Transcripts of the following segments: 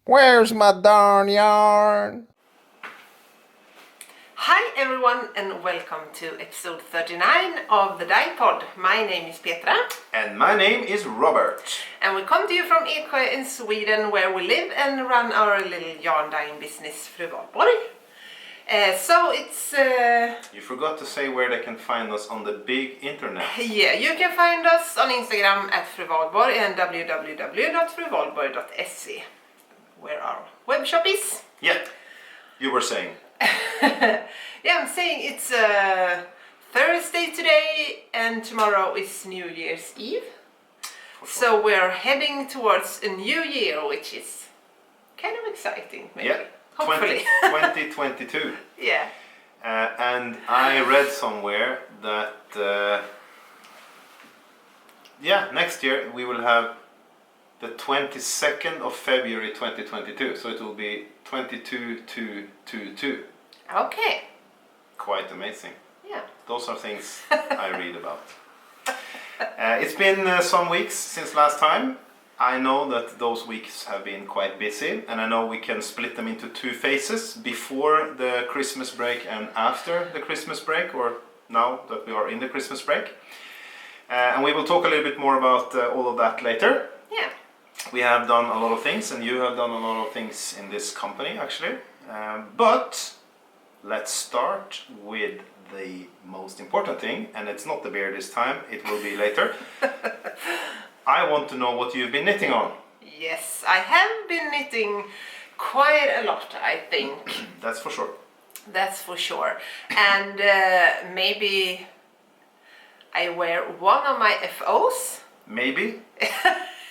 Where's my darn yarn? Hi everyone and welcome to episode 39 of the Dyepod. My name is Petra. And my name is Robert. And we come to you from Eksjö in Sweden, where we live and run our little yarn dyeing business, Fru Valborg. So it's... You forgot to say where they can find us on the big internet. Yeah, you can find us on Instagram at Fru Valborg and www.fruvalborg.se, where our web shop is. Yeah, you were saying. Yeah, I'm saying it's Thursday today and tomorrow is New Year's Eve. Sure. So we're heading towards a new year, which is kind of exciting, maybe. Yeah, Hopefully. 2022. Yeah. And I read somewhere that, next year we will have the 22nd of February 2022. So it will be 22-2-2-2. Okay. Quite amazing. Yeah. Those are things I read about. It's been some weeks since last time. I know that those weeks have been quite busy, and I know we can split them into two phases, before the Christmas break and after the Christmas break, or now that we are in the Christmas break. And we will talk a little bit more about all of that later. Yeah. We have done a lot of things, and you have done a lot of things in this company actually. But let's start with the most important thing, and it's not the beer this time, it will be later. I want to know what you've been knitting on. Yes, I have been knitting quite a lot, I think. That's for sure. That's for sure. And maybe I wear one of my FOs. Maybe?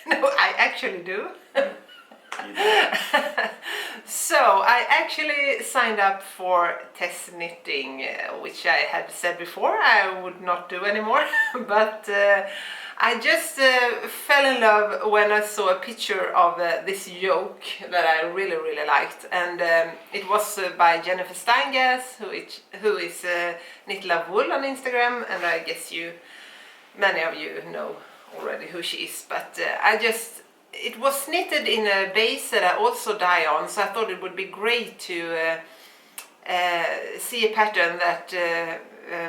No, I actually do. You do. So I actually signed up for test knitting, which I had said before I would not do anymore. But I just fell in love when I saw a picture of this yoke that I really liked, and it was by Jennifer Steingas, who is Knit Love Wool on Instagram, and I guess many of you know already who she is. But it was knitted in a base that I also dye on, so I thought it would be great to see a pattern that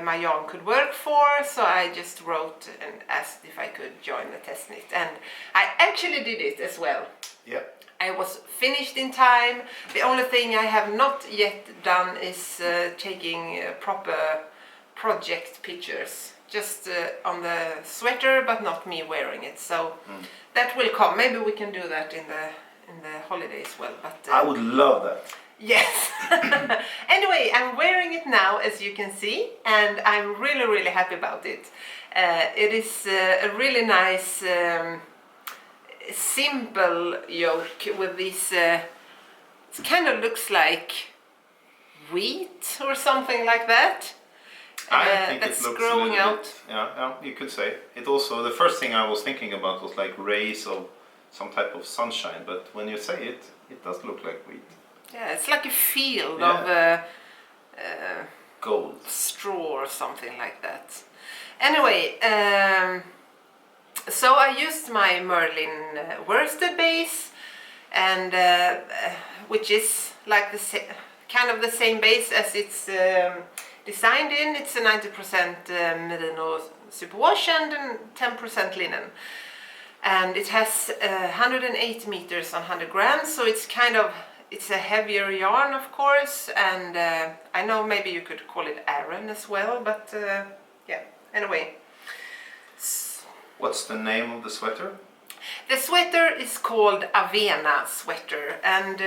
my yarn could work for, so I just wrote and asked if I could join the test knit, and I actually did it as well. Yeah. I was finished in time. The only thing I have not yet done is taking proper project pictures, just on the sweater, but not me wearing it. So that will come. Maybe we can do that in the holiday as well. But I would love that. yes. Anyway, I'm wearing it now, as you can see, and I'm really happy about it. It is a really nice, simple yoke with these. It kind of looks like wheat or something like that. I think that's it looks growing a little out. bit, yeah, you could say. It also, the first thing I was thinking about was like rays of some type of sunshine, but when you say it, it does look like wheat. Yeah, it's like a field Yeah. of Gold. straw or something like that. Anyway, so I used my Merlin worsted base, and which is like kind of the same base as it's designed in. It's a 90% merino superwash and 10% linen, and it has 108 meters on 100 grams, so it's a heavier yarn, of course, and I know maybe you could call it Aran as well, but yeah, anyway. What's the name of the sweater? The sweater is called Avena sweater, and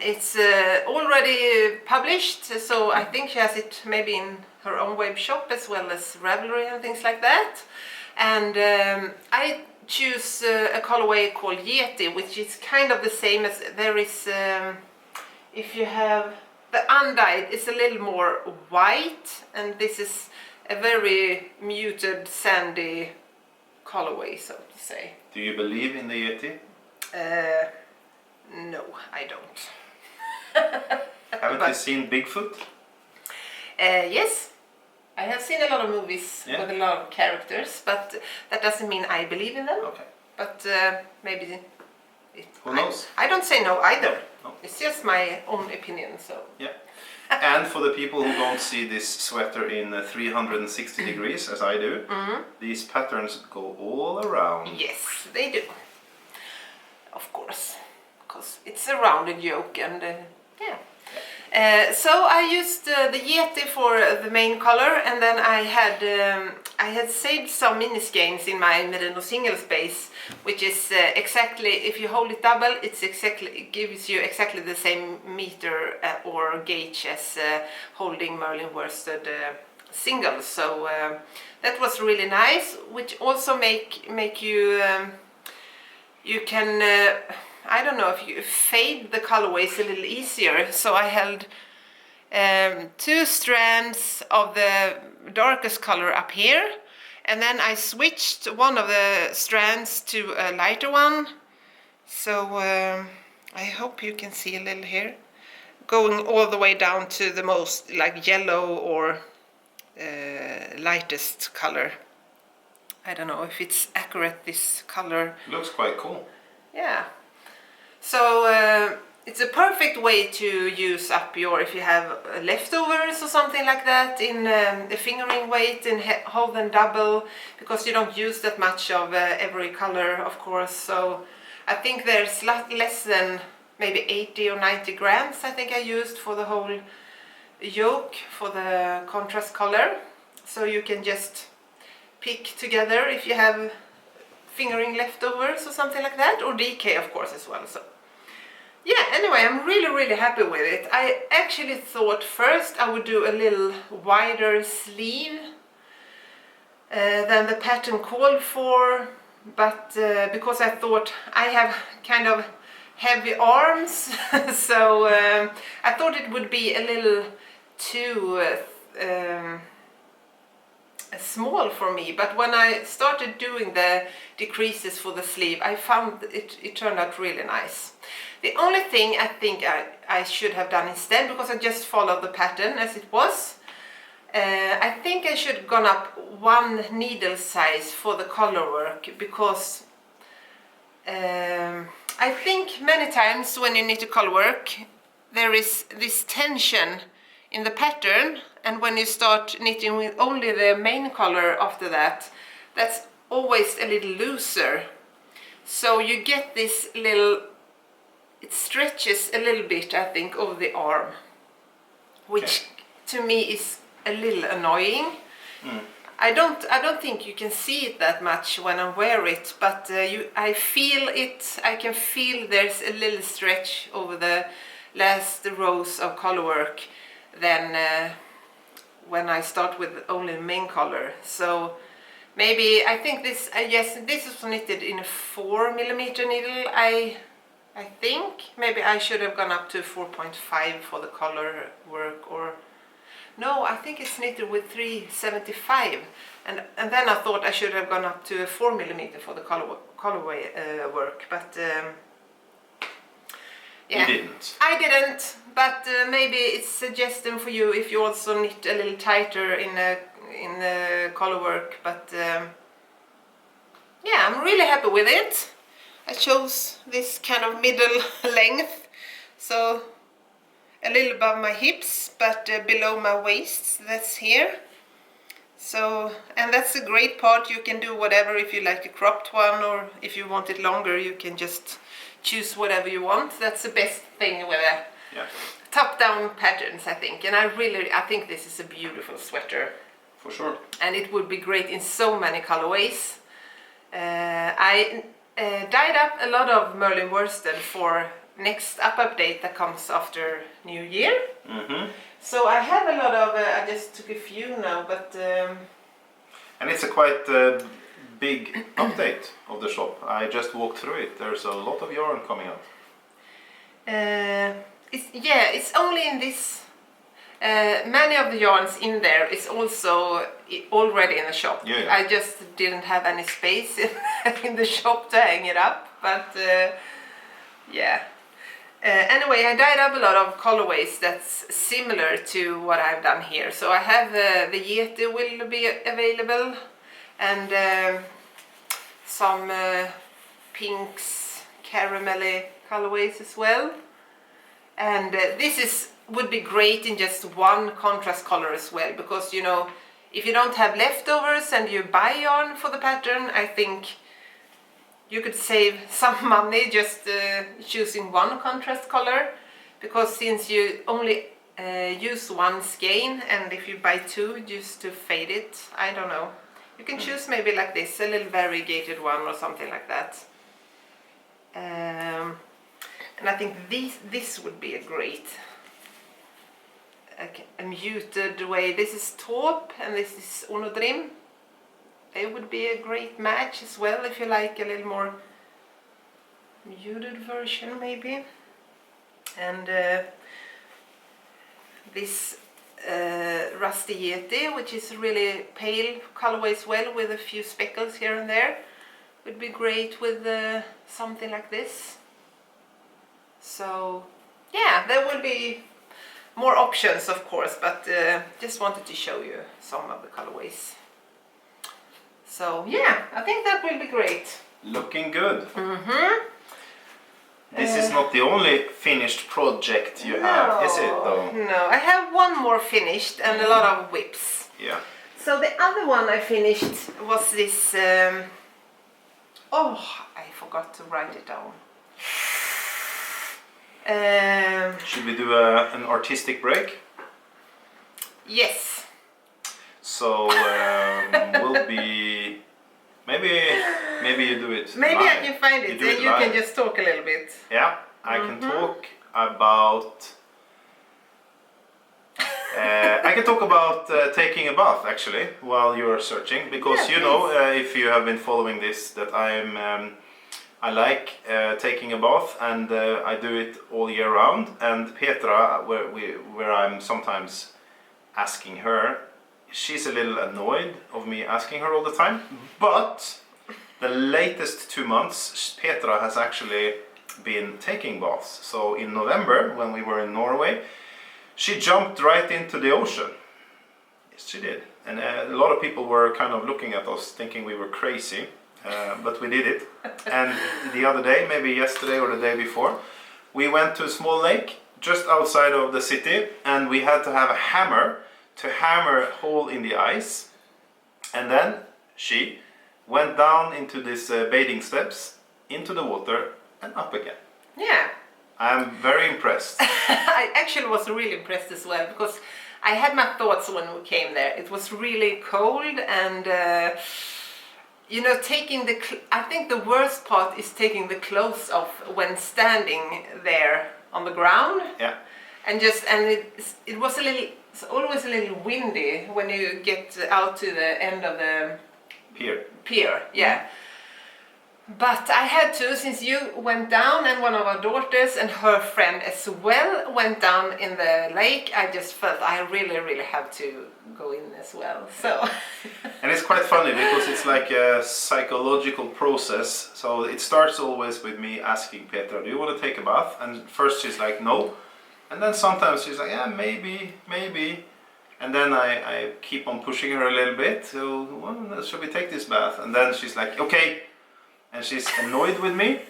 it's already published, so I think she has it maybe in her own web shop as well as Ravelry and things like that. And I choose a colorway called Yeti, which is kind of the same as there is. If you have the undyed, it's a little more white, and this is a very muted sandy colorway, so to say. Do you believe in the Yeti? No, I don't. Haven't you seen Bigfoot? Yes, I have seen a lot of movies with a lot of characters, but that doesn't mean I believe in them. Okay. But maybe Who knows? I don't say no either. No. It's just my own opinion. So Yeah. And for the people who don't see this sweater in 360 degrees, as I do, these patterns go all around. yes, they do. Of course, because it's a rounded yoke, and yeah. So I used the Yeti for the main color, and then I had saved some mini skeins in my Merino single space, which is exactly, if you hold it double, it gives you exactly the same meter or gauge as holding Merlin worsted single. So that was really nice, which also make you you can. I don't know if you fade the colorways a little easier. So I held 2 strands of the darkest color up here, and then I switched one of the strands to a lighter one. So I hope you can see a little here, going all the way down to the most like yellow or lightest color. I don't know if it's accurate, this color. Looks quite cool. Yeah. So it's a perfect way to use up your, if you have leftovers or something like that in the fingering weight, and hold them double, because you don't use that much of every color, of course. So I think there's less than maybe 80 or 90 grams I think I used for the whole yoke for the contrast color. So you can just pick together if you have fingering leftovers or something like that, or DK of course as well. So yeah, anyway, I'm really happy with it. I actually thought first I would do a little wider sleeve than the pattern called for, but because I thought I have kind of heavy arms, so I thought it would be a little too small for me. But when I started doing the decreases for the sleeve, I found it turned out really nice. The only thing I think I should have done instead, because I just followed the pattern as it was, I think I should have gone up 1 needle size for the color work, because I think many times when you knit a color work there is this tension in the pattern, and when you start knitting with only the main color after that, that's always a little looser. So you get this little, it stretches a little bit, I think, over the arm, which to me is a little annoying. I don't think you can see it that much when I wear it, but I feel it. I can feel there's a little stretch over the last rows of color work than when I start with only the main color. So maybe I think this. Yes, this is knitted in a 4mm needle. I think maybe I should have gone up to 4.5 for the color work, or no, I think it's knitted with 375, and then I thought I should have gone up to 4mm for the colorway work, but yeah, You didn't. I didn't. But maybe it's a suggestion for you if you also knit a little tighter in the color work. But yeah, I'm really happy with it. I chose this kind of middle length, so a little above my hips but below my waist. That's here. So, and that's a great part. You can do whatever, if you like a cropped one, or if you want it longer you can just choose whatever you want. That's the best thing with a top-down patterns, I think. And I think this is a beautiful sweater. For sure. And it would be great in so many colorways. I dyed up a lot of Merlin worsted for next update that comes after New Year. So I have a lot of, I just took a few now, but... And it's a quite big update of the shop. I just walked through it. There's a lot of yarn coming out. It's only in this. Many of the yarns in there is also already in the shop. Yeah. I just didn't have any space in the shop to hang it up, but yeah. Anyway, I dyed up a lot of colorways that's similar to what I've done here. So I have the Yeti will be available, and some pinks, caramelly colorways as well. And would be great in just one contrast color as well, because you know, if you don't have leftovers and you buy yarn for the pattern, I think you could save some money just choosing one contrast color, because since you only use one skein, and if you buy two just to fade it, I don't know. You can choose maybe like this, a little variegated one or something like that. And I think this would be a great, a muted way. This is taupe and this is onodrim. It would be a great match as well if you like a little more muted version maybe. And this Rusty Yeti, which is really pale colorway as well, with a few speckles here and there, would be great with something like this. So yeah, there will be more options of course, but just wanted to show you some of the colorways. So yeah, I think that will be great. Looking good. This is not the only finished project you have, is it though? No, I have one more finished and a lot of whips. Yeah. So the other one I finished was this, oh, I forgot to write it down. Should we do an artistic break? Yes. So we'll be, maybe you do it Maybe live. I can find it, You and you can just talk a little bit. Yeah, I can talk about taking a bath actually while you're searching, because Yeah, you know, if you have been following this, that I like taking a bath, and I do it all year round. And Petra, where I'm sometimes asking her, she's a little annoyed of me asking her all the time. But the latest 2 months, Petra has actually been taking baths. So in November, when we were in Norway, she jumped right into the ocean. Yes, she did. And a lot of people were kind of looking at us thinking we were crazy, but we did it. And the other day, maybe yesterday or the day before, we went to a small lake just outside of the city, and we had to have a hammer to hammer a hole in the ice. And then she went down into these bathing steps, into the water and up again. Yeah. I'm very impressed. I actually was really impressed as well, because I had my thoughts when we came there. It was really cold, and you know, I think the worst part is taking the clothes off when standing there on the ground. Yeah. And it was it's always a little windy when you get out to the end of the pier, yeah. But I had to, since you went down and one of our daughters and her friend as well went down in the lake, I just felt I really have to go in as well. So And it's quite funny because it's like a psychological process. So it starts always with me asking Petra, do you want to take a bath? And first she's like, no. And then sometimes she's like, yeah, maybe. And then I keep on pushing her a little bit. So, well, should we take this bath? And then she's like, okay. And she's annoyed with me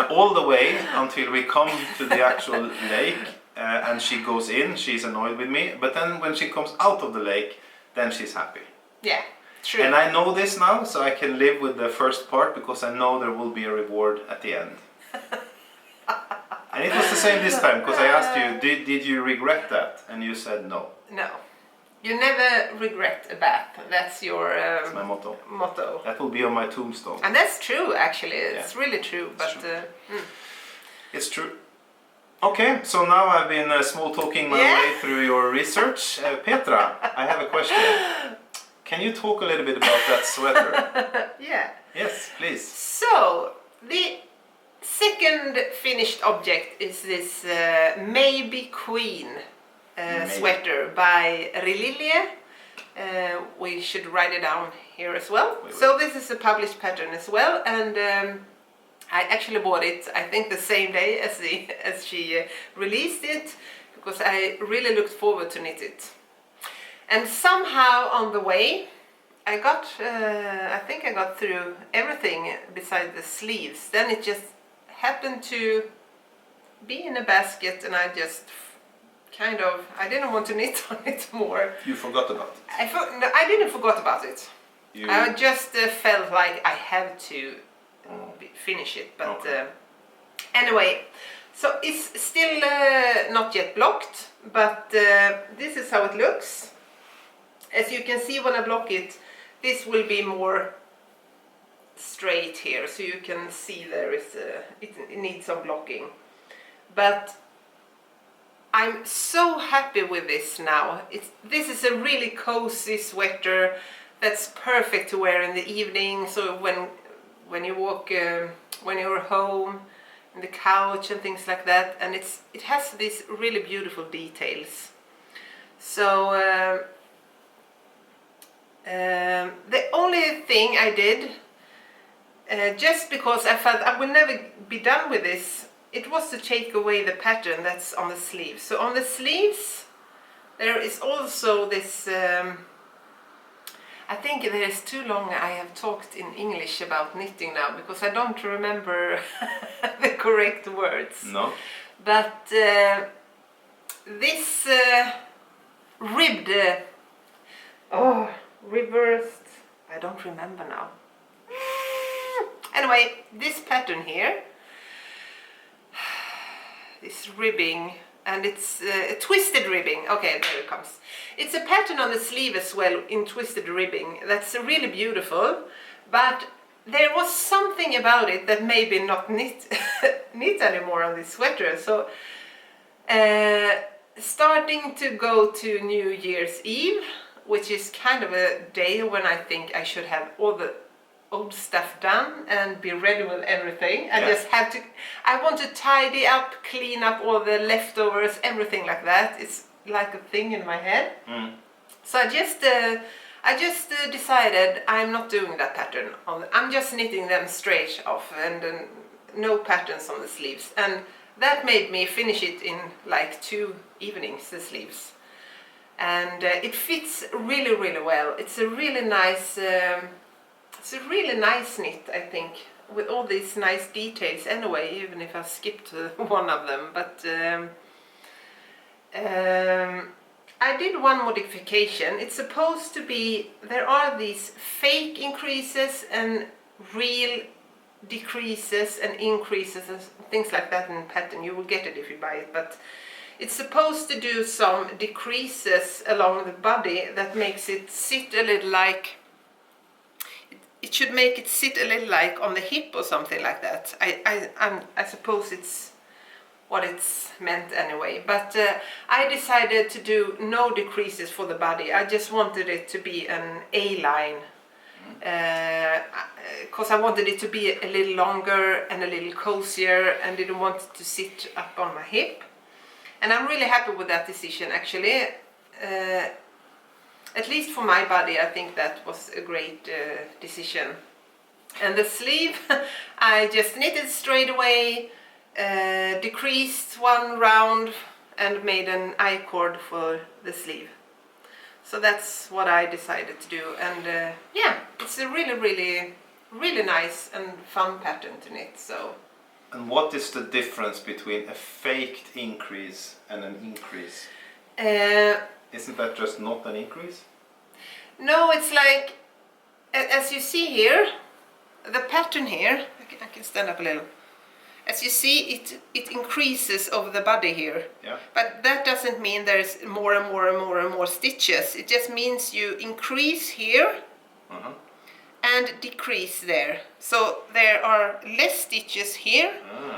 all the way until we come to the actual lake. And she goes in, she's annoyed with me. But then when she comes out of the lake, then she's happy. Yeah, true. And I know this now, so I can live with the first part, because I know there will be a reward at the end. And it was the same this time, because I asked you, did you regret that? And you said no. No. You never regret a bath. That's your That's my motto. That will be on my tombstone. And that's true, actually. It's really true. But It's true. Okay, so now I've been small talking my way through your research. Petra, I have a question. Can you talk a little bit about that sweater? Yeah. Yes, please. So, the second finished object is this Maybe Queen sweater by Relilie. We should write it down here as well. So this is a published pattern as well, and I actually bought it, I think, the same day as she released it, because I really looked forward to knit it. And somehow on the way I think I got through everything besides the sleeves. Then it just happened to be in a basket, and I just I didn't want to knit on it more. You forgot about it. No, I didn't forget about it. I just felt like I have to finish it. But okay. Anyway, so it's still not yet blocked, but this is how it looks. As you can see when I block it, this will be more straight here, so you can see there is it needs some blocking. But I'm so happy with this now. This is a really cozy sweater that's perfect to wear in the evening. So when you walk, when you're home, in the couch and things like that, and it has these really beautiful details. So the only thing I did, just because I felt I will never be done with this, it was to take away the pattern that's on the sleeves. So on the sleeves there is also this, I think it is too long I have talked in English about knitting now, because I don't remember the correct words. No. But this ribbed, reversed, I don't remember now. Anyway, this pattern here, this ribbing, and it's a twisted ribbing. Okay, there it comes. It's a pattern on the sleeve as well in twisted ribbing that's really beautiful, but there was something about it that maybe not knit anymore on this sweater. So starting to go to New Year's Eve, which is kind of a day when I think I should have all the old stuff done and be ready with everything. I want to tidy up, clean up all the leftovers, everything like that. It's like a thing in my head. So I just decided I'm not doing that pattern. I'm just knitting them straight off, and no patterns on the sleeves, and that made me finish it in like 2 evenings, the sleeves. And it fits really, really well. It's a really nice knit, I think, with all these nice details anyway, even if I skipped one of them. But I did one modification. It's supposed to be, there are these fake increases and real decreases and increases and things like that in pattern. You will get it if you buy it, but it's supposed to do some decreases along the body that makes it sit a little like, it should make it sit a little like on the hip or something like that. I suppose it's what it's meant anyway. But I decided to do no decreases for the body. I just wanted it to be an A-line. Because I wanted it to be a little longer and a little cozier, and didn't want it to sit up on my hip. And I'm really happy with that decision, actually. At least for my body, I think that was a great decision. And the sleeve, I just knitted straight away, decreased one round, and made an I-cord for the sleeve. So that's what I decided to do. And yeah, it's a really, really, really nice and fun pattern to knit. So. And what is the difference between a faked increase and an increase? Isn't that just not an increase? No, it's like, as you see here, the pattern here, I can stand up a little. As you see, it increases over the body here. Yeah. But that doesn't mean there's more and more and more and more stitches. It just means you increase here and decrease there. So there are less stitches here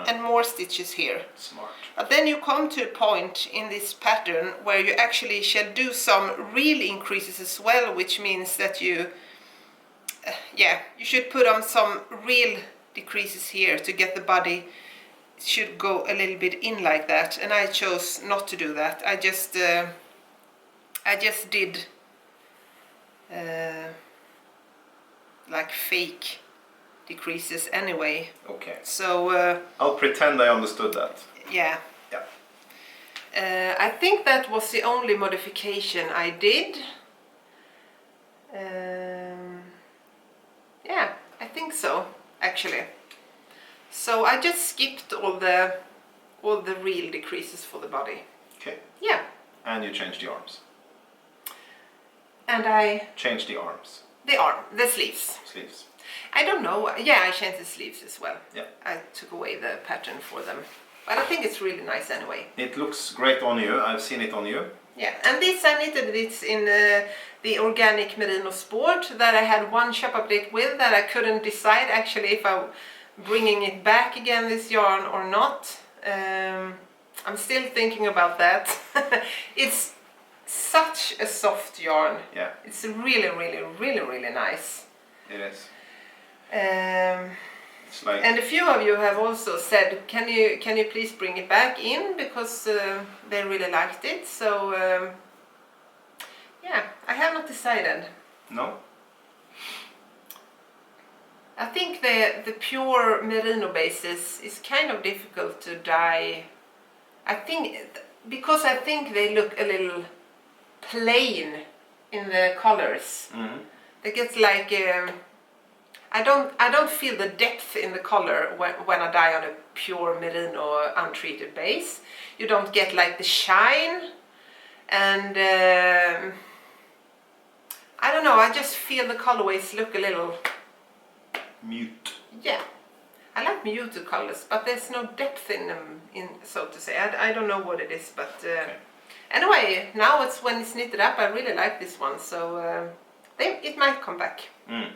and more stitches here. Smart. But then you come to a point in this pattern where you actually shall do some real increases as well, which means that you should put on some real decreases here to get the body, it should go a little bit in like that, and I chose not to do that. I just did like fake decreases anyway. Okay. So I'll pretend I understood that. Yeah. Yeah. I think that was the only modification I did. think so, actually. So I just skipped all the real decreases for the body. Okay. Yeah. And you changed the arms. And I Changed the arms. the sleeves. Sleeves. I don't know. Yeah, I changed the sleeves as well. Yeah. I took away the pattern for them. But I think it's really nice anyway. It looks great on you. I've seen it on you. Yeah, and this I knitted this in the organic merino sport that I had one shop update with that I couldn't decide actually if I'm bringing it back again, this yarn, or not. I'm still thinking about that. It's such a soft yarn. Yeah. It's really, really, really, really nice. It is. It's like... And a few of you have also said, can you please bring it back in, because they really liked it. So yeah, I have not decided. No? I think the pure merino bases is kind of difficult to dye. I think because I think they look a little plain in the colors. Mm-hmm. It gets like I don't feel the depth in the color when I dye on a pure merino untreated base. You don't get like the shine, and I don't know, I just feel the colorways look a little mute. Yeah, I like muted colors, but there's no depth in them, so to say. I don't know what it is, but Okay. Anyway, now when it's knitted up, I really like this one, so it might come back. Mm.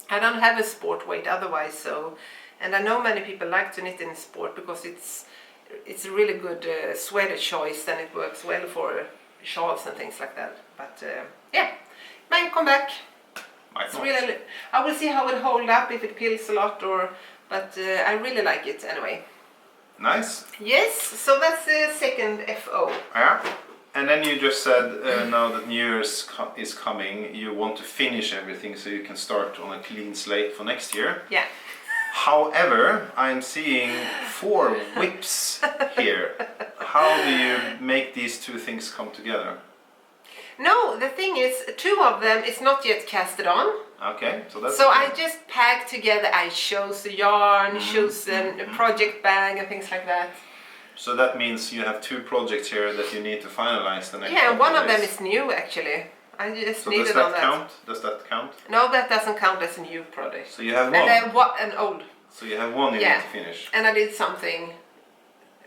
I don't have a sport weight otherwise, so, and I know many people like to knit in sport because it's a really good sweater choice, and it works well for shawls and things like that. But yeah, might come back. Might It's not. really, I will see how it hold up, if it peels a lot, but I really like it anyway. Nice. Yes, so that's the second FO. Yeah. And then you just said now that New Year's is coming, you want to finish everything so you can start on a clean slate for next year. Yeah. However, I'm seeing 4 whips here. How do you make these two things come together? No, the thing is, 2 of them is not yet casted on. Okay, so that's... So I just packed together, I chose the yarn, chose a project bag and things like that. So that means you have 2 projects here that you need to finalize the next Yeah, and one couple of them days. is new actually. I just So needed does on that that. count? Does that count? No, that doesn't count as a new project. So you have one. And then an old. So you have one you Yeah. need to finish. And I did something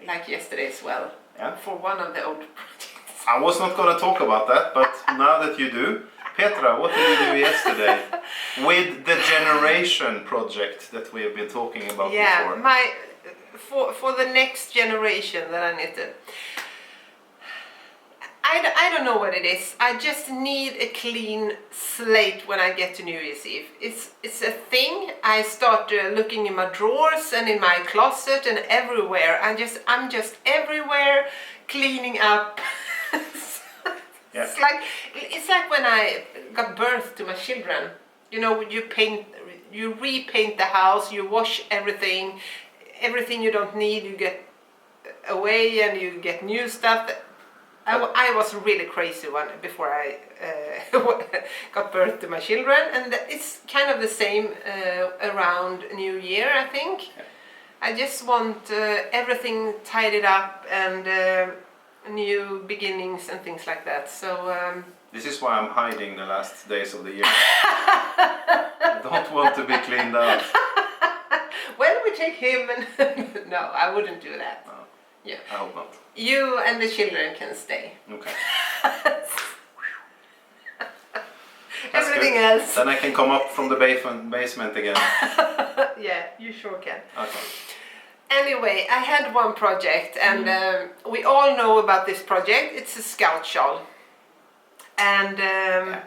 like yesterday as well. Yeah. For one of the old projects. I was not going to talk about that, but now that you do, Petra, what did you do yesterday with the generation project that we have been talking about Yeah, before? for the next generation that I knitted. I don't know what it is. I just need a clean slate when I get to New Year's Eve. It's a thing. I start looking in my drawers and in my closet and everywhere. I'm just everywhere cleaning up. Yeah. It's like when I got birth to my children. You know, you repaint the house, you wash everything you don't need, you get away and you get new stuff. I was really crazy before I got birth to my children, and it's kind of the same around New Year, I think. Yeah. I just want everything tidied up and new beginnings and things like that. So This is why I'm hiding the last days of the year. I don't want to be cleaned out. when we take him and no, I wouldn't do that. No, Yeah. I hope not. You and the children can stay. Okay. That's Everything good. else. Then I can come up from the basement again. Yeah, you sure can. Okay. Anyway, I had one project, and we all know about this project. It's a scout shawl. And Yeah.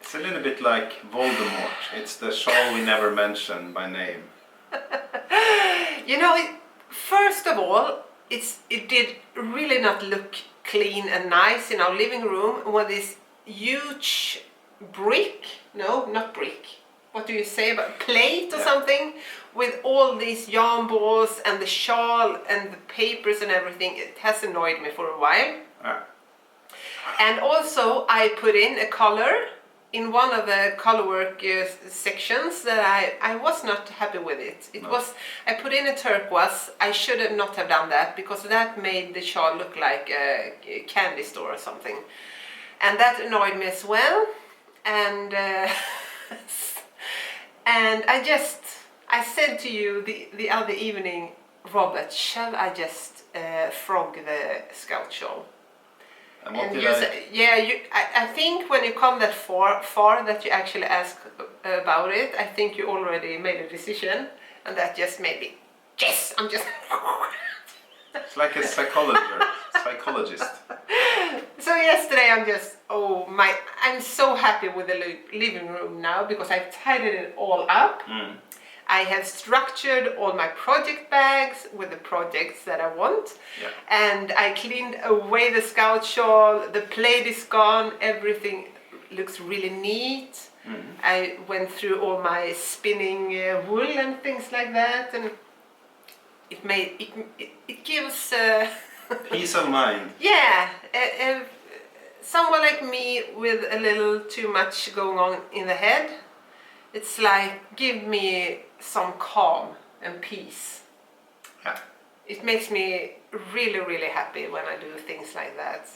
It's a little bit like Voldemort. It's the shawl we never mention by name. you know, first of all, it did really not look clean and nice in our living room with this huge brick. No, not brick. What do you say about plate or Yeah. something? With all these yarn balls and the shawl and the papers and everything. It has annoyed me for a while. Yeah. And also I put in a collar in one of the colorwork sections that I was not happy with it. It No. was, I put in a turquoise. I should have not have done that because that made the shawl look like a candy store or something. And that annoyed me as well. And and I said to you the other evening, Robert, shall I just frog the scout shawl? And what And did you I... say, yeah, I think when you come that far that you actually ask about it, I think you already made a decision, and that just made me, yes, I'm just. It's like a psychologist. So yesterday I'm so happy with the living room now because I've tidied it all up. I have structured all my project bags with the projects that I want. Yeah. And I cleaned away the scout shawl, the plaid is gone, everything looks really neat. I went through all my spinning wool and things like that, and it gives Peace of mind. yeah, someone like me with a little too much going on in the head, it's like, give me some calm and peace. Yeah. It makes me really, really happy when I do things like that.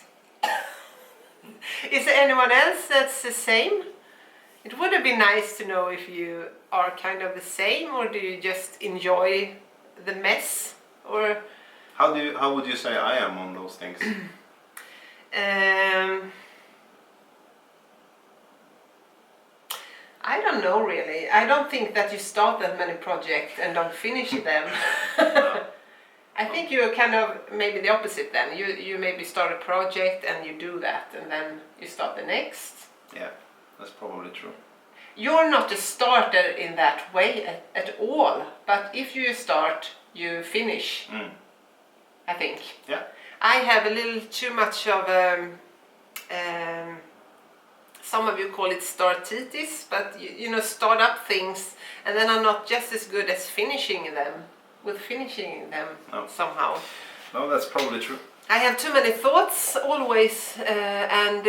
Is there anyone else that's the same? It would have been nice to know if you are kind of the same, or do you just enjoy the mess, or How would you say I am on those things? I don't know really. I don't think that you start that many projects and don't finish them. No. I think you're kind of maybe the opposite then. You maybe start a project and you do that and then you start the next. Yeah, that's probably true. You're not a starter in that way at all, but if you start, you finish. I think. Yeah. I have a little too much of some of you call it startitis, but you know, start up things and then I'm not just as good as finishing them. No. Somehow. No, that's probably true. I have too many thoughts always, and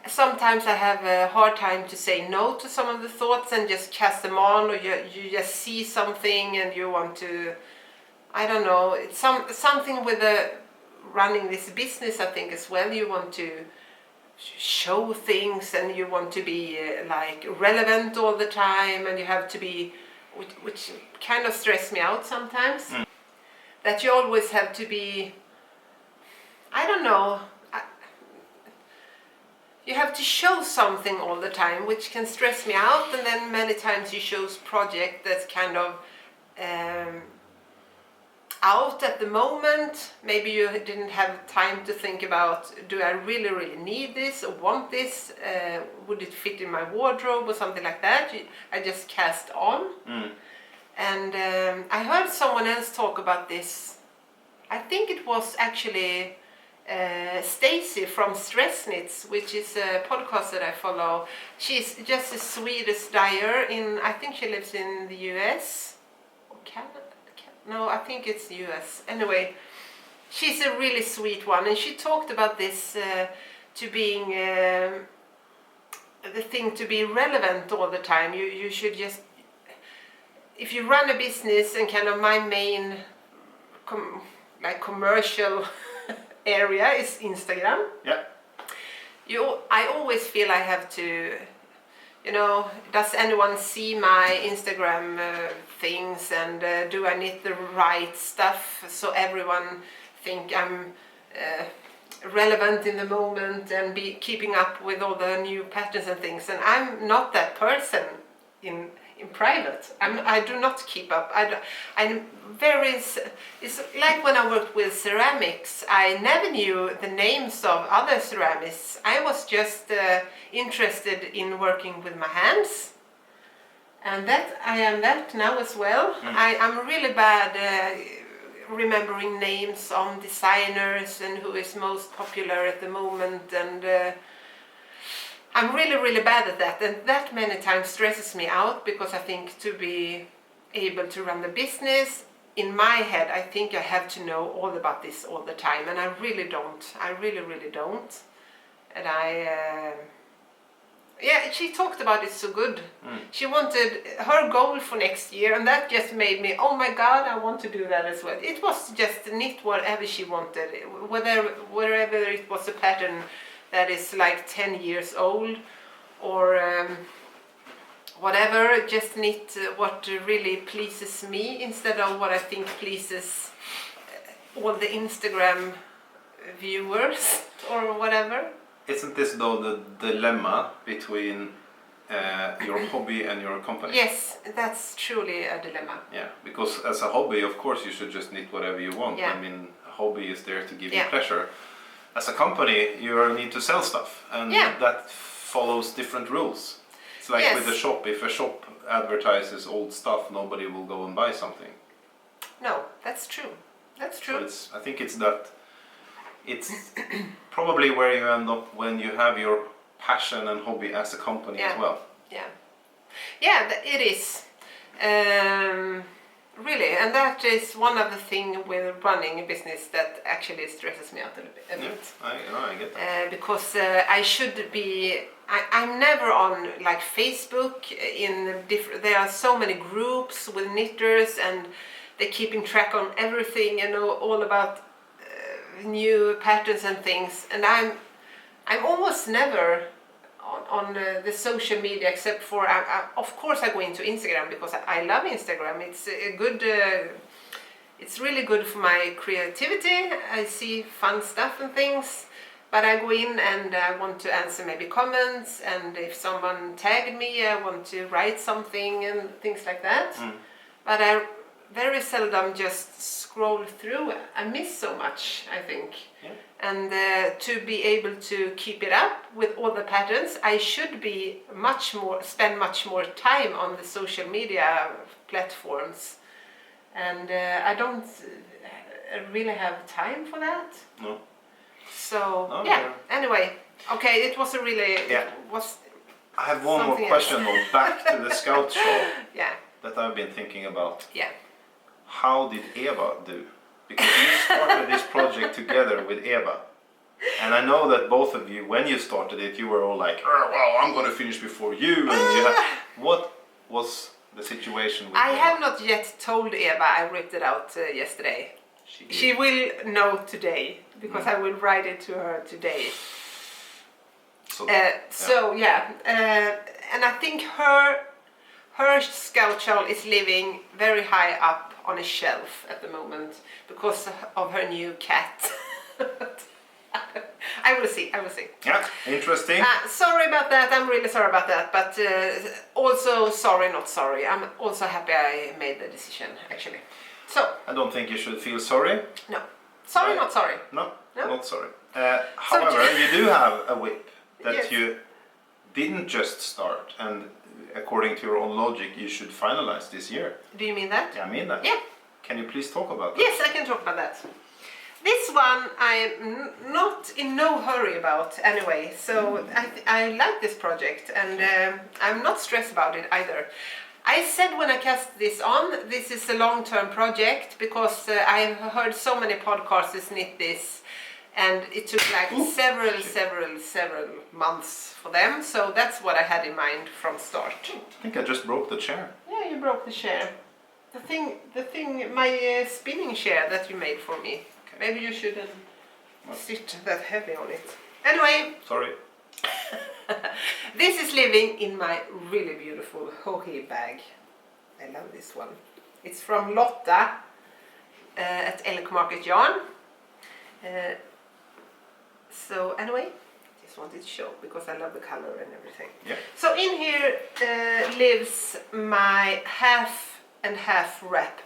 sometimes I have a hard time to say no to some of the thoughts and just cast them on, or you just see something and you want to, I don't know, it's something with running this business, I think, as well. You want to show things and you want to be like relevant all the time, and you have to be, which kind of stress me out sometimes, that you always have to be, I don't know, you have to show something all the time, which can stress me out. And then many times you show project that's kind of out at the moment. Maybe you didn't have time to think about, do I really need this or want this? Would it fit in my wardrobe or something like that? I just cast on. And I heard someone else talk about this. I think it was actually Stacy from Stress Knits, which is a podcast that I follow. She's just a Swedish dyer I think she lives in the US or Canada. No, I think it's the US. Anyway, she's a really sweet one, and she talked about this to being the thing to be relevant all the time. You should just, if you run a business and kind of my main commercial area is Instagram. Yeah. I always feel I have to, you know, does anyone see my Instagram things, and do I knit the right stuff so everyone think I'm relevant in the moment and be keeping up with all the new patterns and things. And I'm not that person in private. I do not keep up. I'm very. It's like when I worked with ceramics. I never knew the names of other ceramists. I was just interested in working with my hands, and that I am that now as well. I'm really bad remembering names on designers and who is most popular at the moment, and I'm really bad at that, and that many times stresses me out, because I think to be able to run the business, in my head I think I have to know all about this all the time, and I really don't. I really don't. And Yeah, she talked about it so good. Mm. She wanted her goal for next year, and that just made me, oh my God, I want to do that as well. It was just knit whatever she wanted, wherever it was a pattern that is like 10 years old, or whatever, just knit what really pleases me instead of what I think pleases all the Instagram viewers or whatever. Isn't this though the dilemma between your hobby and your company? Yes, that's truly a dilemma. Yeah, because as a hobby, of course, you should just knit whatever you want. Yeah. I mean, a hobby is there to give you Yeah. pleasure. As a company, you need to sell stuff, and Yeah. that follows different rules. It's like Yes. with a shop. If a shop advertises old stuff, nobody will go and buy something. No, that's true. That's true. So I think it's probably where you end up when you have your passion and hobby as a company Yeah. as well. Yeah, yeah, it is. Really, and that is one of the things with running a business that actually stresses me out a bit. I get that. Because I should be. I'm never on like Facebook. There are so many groups with knitters, and they're keeping track on everything and know all about new patterns and things. And I'm almost never on the social media, except for of course I go into Instagram because I love Instagram. It's a good. It's really good for my creativity. I see fun stuff and things. But I go in and I want to answer maybe comments, and if someone tagged me, I want to write something and things like that. Mm. But I very seldom just scroll through. I miss so much, I think. Yeah. And to be able to keep it up with all the patterns, I should be spend much more time on the social media platforms. And I don't really have time for that. No. So Oh, yeah. yeah. Anyway, okay, it was a really Yeah. it was I have one more Something question though, back to the scout show yeah, that I've been thinking about. yeah. How did Eva do? Because you started this project together with Eva. And I know that both of you, when you started it, you were all like, oh, well, I'm going to finish before you. And you what was the situation with I Eva? have not yet told Eva. I ripped it out yesterday. She will know today because I will write it to her today. So, And I think her scout shawl is living very high up on a shelf at the moment because of her new cat. I will see. yeah, interesting. Sorry about that. I'm really sorry about that. But also sorry, not sorry. I'm also happy I made the decision actually. So I don't think you should feel sorry. no, sorry, Right. not sorry. No, No? not sorry. However, you do have a whip that Yes. you didn't just start, and according to your own logic, you should finalize this year. Do you mean that? Yeah, I mean that. Yeah. Can you please talk about that? Yes, I can talk about that. This one I'm not in no hurry about anyway, so I like this project, and I'm not stressed about it either. I said when I cast this on, this is a long-term project because I've heard so many podcasters knit this, and it took like several months for them, so that's what I had in mind from start. I think I just broke the chair. Yeah, you broke the chair. The thing, my spinning chair that you made for me. Maybe you shouldn't sit that heavy on it. Anyway, Sorry. this is living in my really beautiful Hohi bag. I love this one. It's from Lotta at Elk Market Yarn. So anyway, just wanted to show because I love the color and everything. Yeah. So in here lives my half and half wrap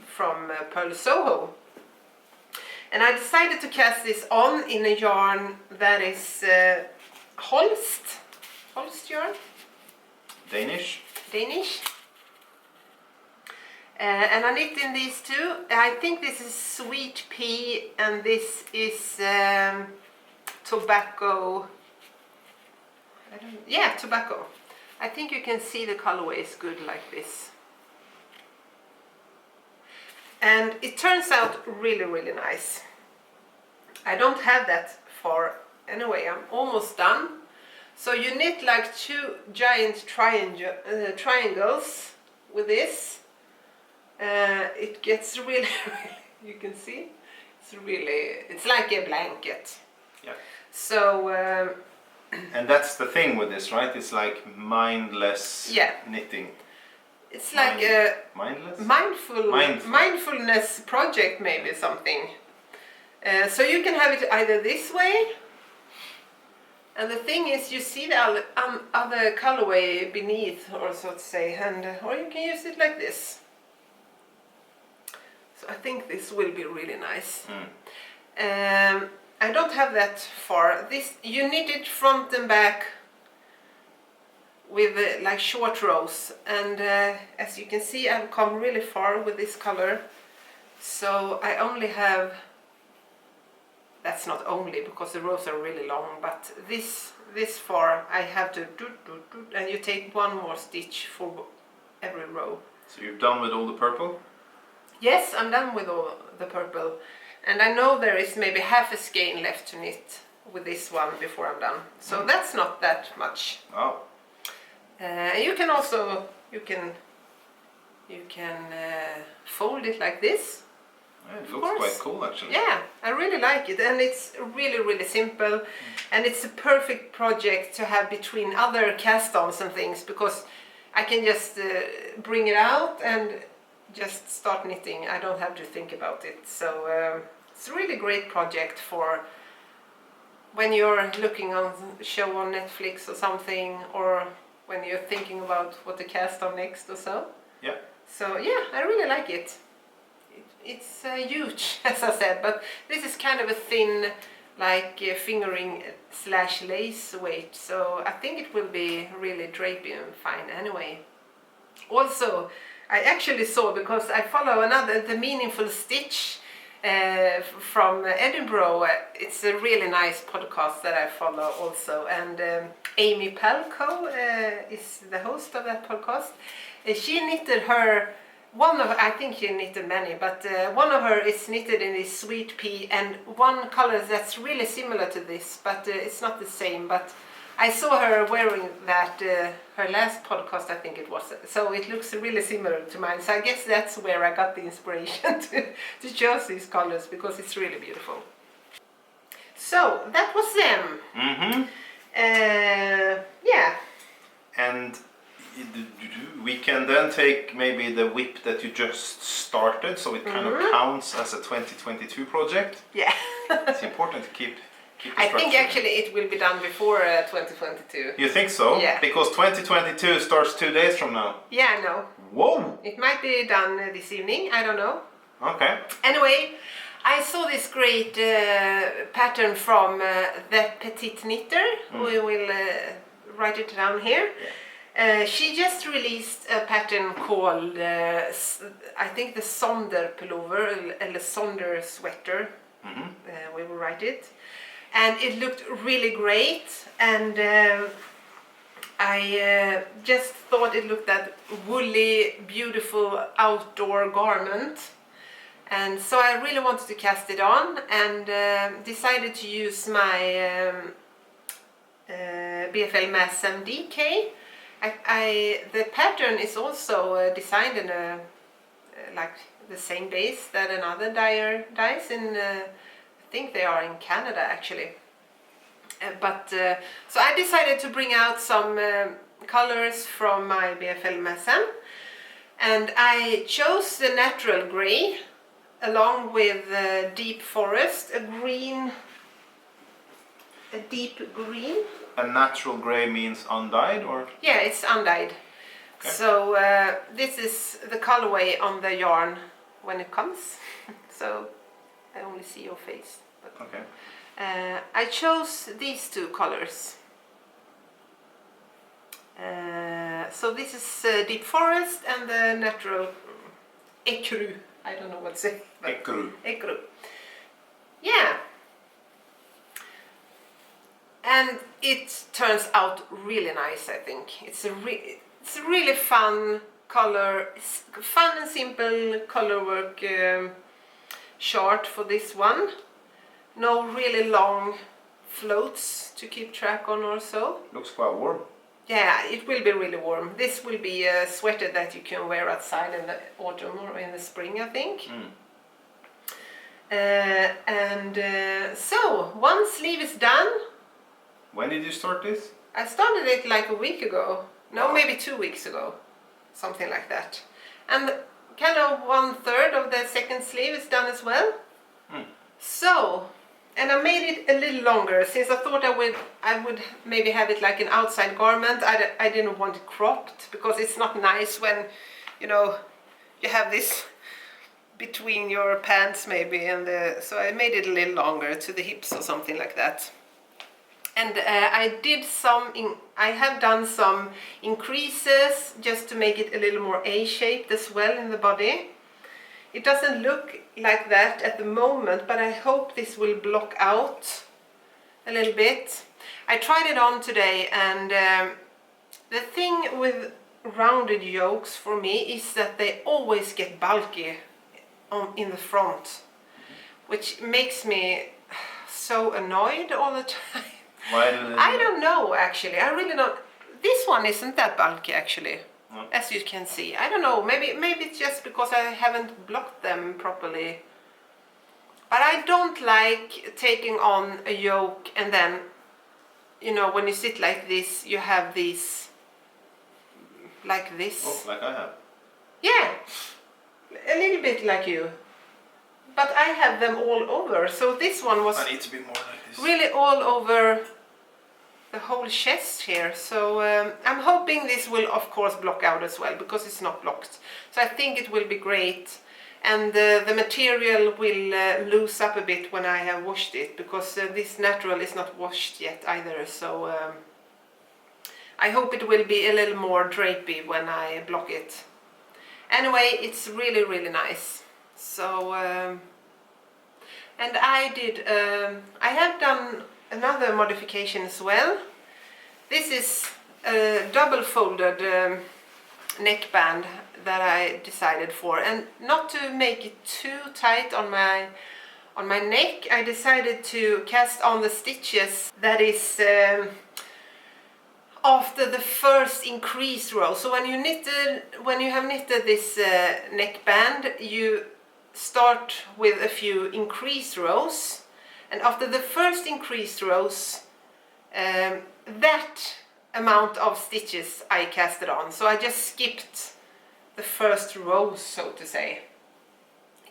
from Pearl Soho. And I decided to cast this on in a yarn that is Holst yarn, Danish. Danish. And I knit in these two. I think this is Sweet Pea and this is Tobacco. Tobacco. I think you can see the colorway is good like this. And it turns out really nice. I don't have that far anyway, I'm almost done. So you knit like 2 giant triangles with this. It gets really, you can see, it's like a blanket. Yeah. So and that's the thing with this, right? It's like mindless knitting. it's like a mindless? mindfulness project, maybe something. So you can have it either this way, and the thing is, you see the other colorway beneath, or so to say, and or you can use it like this. So I think this will be really nice. I don't have that far. This you knit it front and back with like short rows, and as you can see, I've come really far with this color. So I only have, that's not only because the rows are really long, but this far I have to do, and you take 1 more stitch for every row. So you're done with all the purple? Yes, I'm done with all the purple, and I know there is maybe half a skein left to knit with this one before I'm done. So that's not that much. Oh. You can also fold it like this. Yeah, it looks quite cool actually. Yeah, I really like it, and it's really simple, and it's a perfect project to have between other cast-ons and things, because I can just bring it out and just start knitting. I don't have to think about it. So it's a really great project for when you're looking on a show on Netflix or something, or when you're thinking about what to cast on next or so. Yeah. So yeah, I really like it. It's huge, as I said, but this is kind of a thin, like fingering / lace weight, so I think it will be really drapey and fine anyway. Also, I actually saw, because I follow the Meaningful Stitch from Edinburgh. It's a really nice podcast that I follow also, and Amy Palco is the host of that podcast. She knitted her, I think she knitted many, but one of her is knitted in this sweet pea, and one color that's really similar to this, but it's not the same. But I saw her wearing that, her last podcast I think it was, so it looks really similar to mine. So I guess that's where I got the inspiration to choose these colors, because it's really beautiful. So that was them. Yeah. And we can then take maybe the whip that you just started, so it kind of counts as a 2022 project. Yeah. It's important to keep I think actually it will be done before 2022. You think so? Yeah. Because 2022 starts 2 days from now. Yeah, I know. Whoa! It might be done this evening, I don't know. Okay. Anyway, I saw this great pattern from The Petite Knitter. We will write it down here. Yeah. She just released a pattern called, I think the Sonder pullover, or Sonder sweater. We will write it. And it looked really great, and I just thought it looked that woolly, beautiful outdoor garment. And so I really wanted to cast it on, and decided to use my BFL Massam DK. The pattern is also designed in like the same base that another dyer dyes in. I think they are in Canada actually. So I decided to bring out some colors from my BFL Massam, and I chose the natural grey along with deep forest, a deep green. A natural grey means undyed, or? Yeah, it's undyed. Okay. So this is the colorway on the yarn when it comes. So I only see your face. But, okay. I chose these 2 colors. So this is deep forest and the natural écru. I don't know what to say. Écru. Écru. Yeah. And it turns out really nice, I think. It's a really fun color, fun and simple color work chart for this one. No really long floats to keep track on or so. Looks quite warm. Yeah, it will be really warm. This will be a sweater that you can wear outside in the autumn or in the spring, I think. So, one sleeve is done. When did you start this? I started it like a week ago. No, Wow. maybe 2 weeks ago. Something like that. And kind of 1/3 of the second sleeve is done as well. So, and I made it a little longer since I thought I would maybe have it like an outside garment. I didn't want it cropped because it's not nice when, you know, you have this between your pants maybe, and so I made it a little longer to the hips or something like that. And I have done some increases just to make it a little more A-shaped as well in the body. It doesn't look like that at the moment, but I hope this will block out a little bit. I tried it on today, and the thing with rounded yokes for me is that they always get bulky in the front, which makes me so annoyed all the time. I don't know, actually. I really don't. This one isn't that bulky, actually. As you can see, I don't know, maybe it's just because I haven't blocked them properly. But I don't like taking on a yoke and then, you know, when you sit like this, you have these, like this. Oh, like I have. Yeah, a little bit like you. But I have them all over, so this one was I need to be more like this. really all over the whole chest here. So I'm hoping this will of course block out as well, because it's not blocked. So I think it will be great, and the material will loose up a bit when I have washed it, because this natural is not washed yet either. So I hope it will be a little more drapey when I block it. Anyway, it's really nice. So and I have done another modification as well. This is a double folded neckband that I decided for, and not to make it too tight on my neck, I decided to cast on the stitches that is after the first increase row. So when you have knitted this neckband, you start with a few increase rows, and after the first increase rows, that amount of stitches I casted on. So I just skipped the first rows, so to say,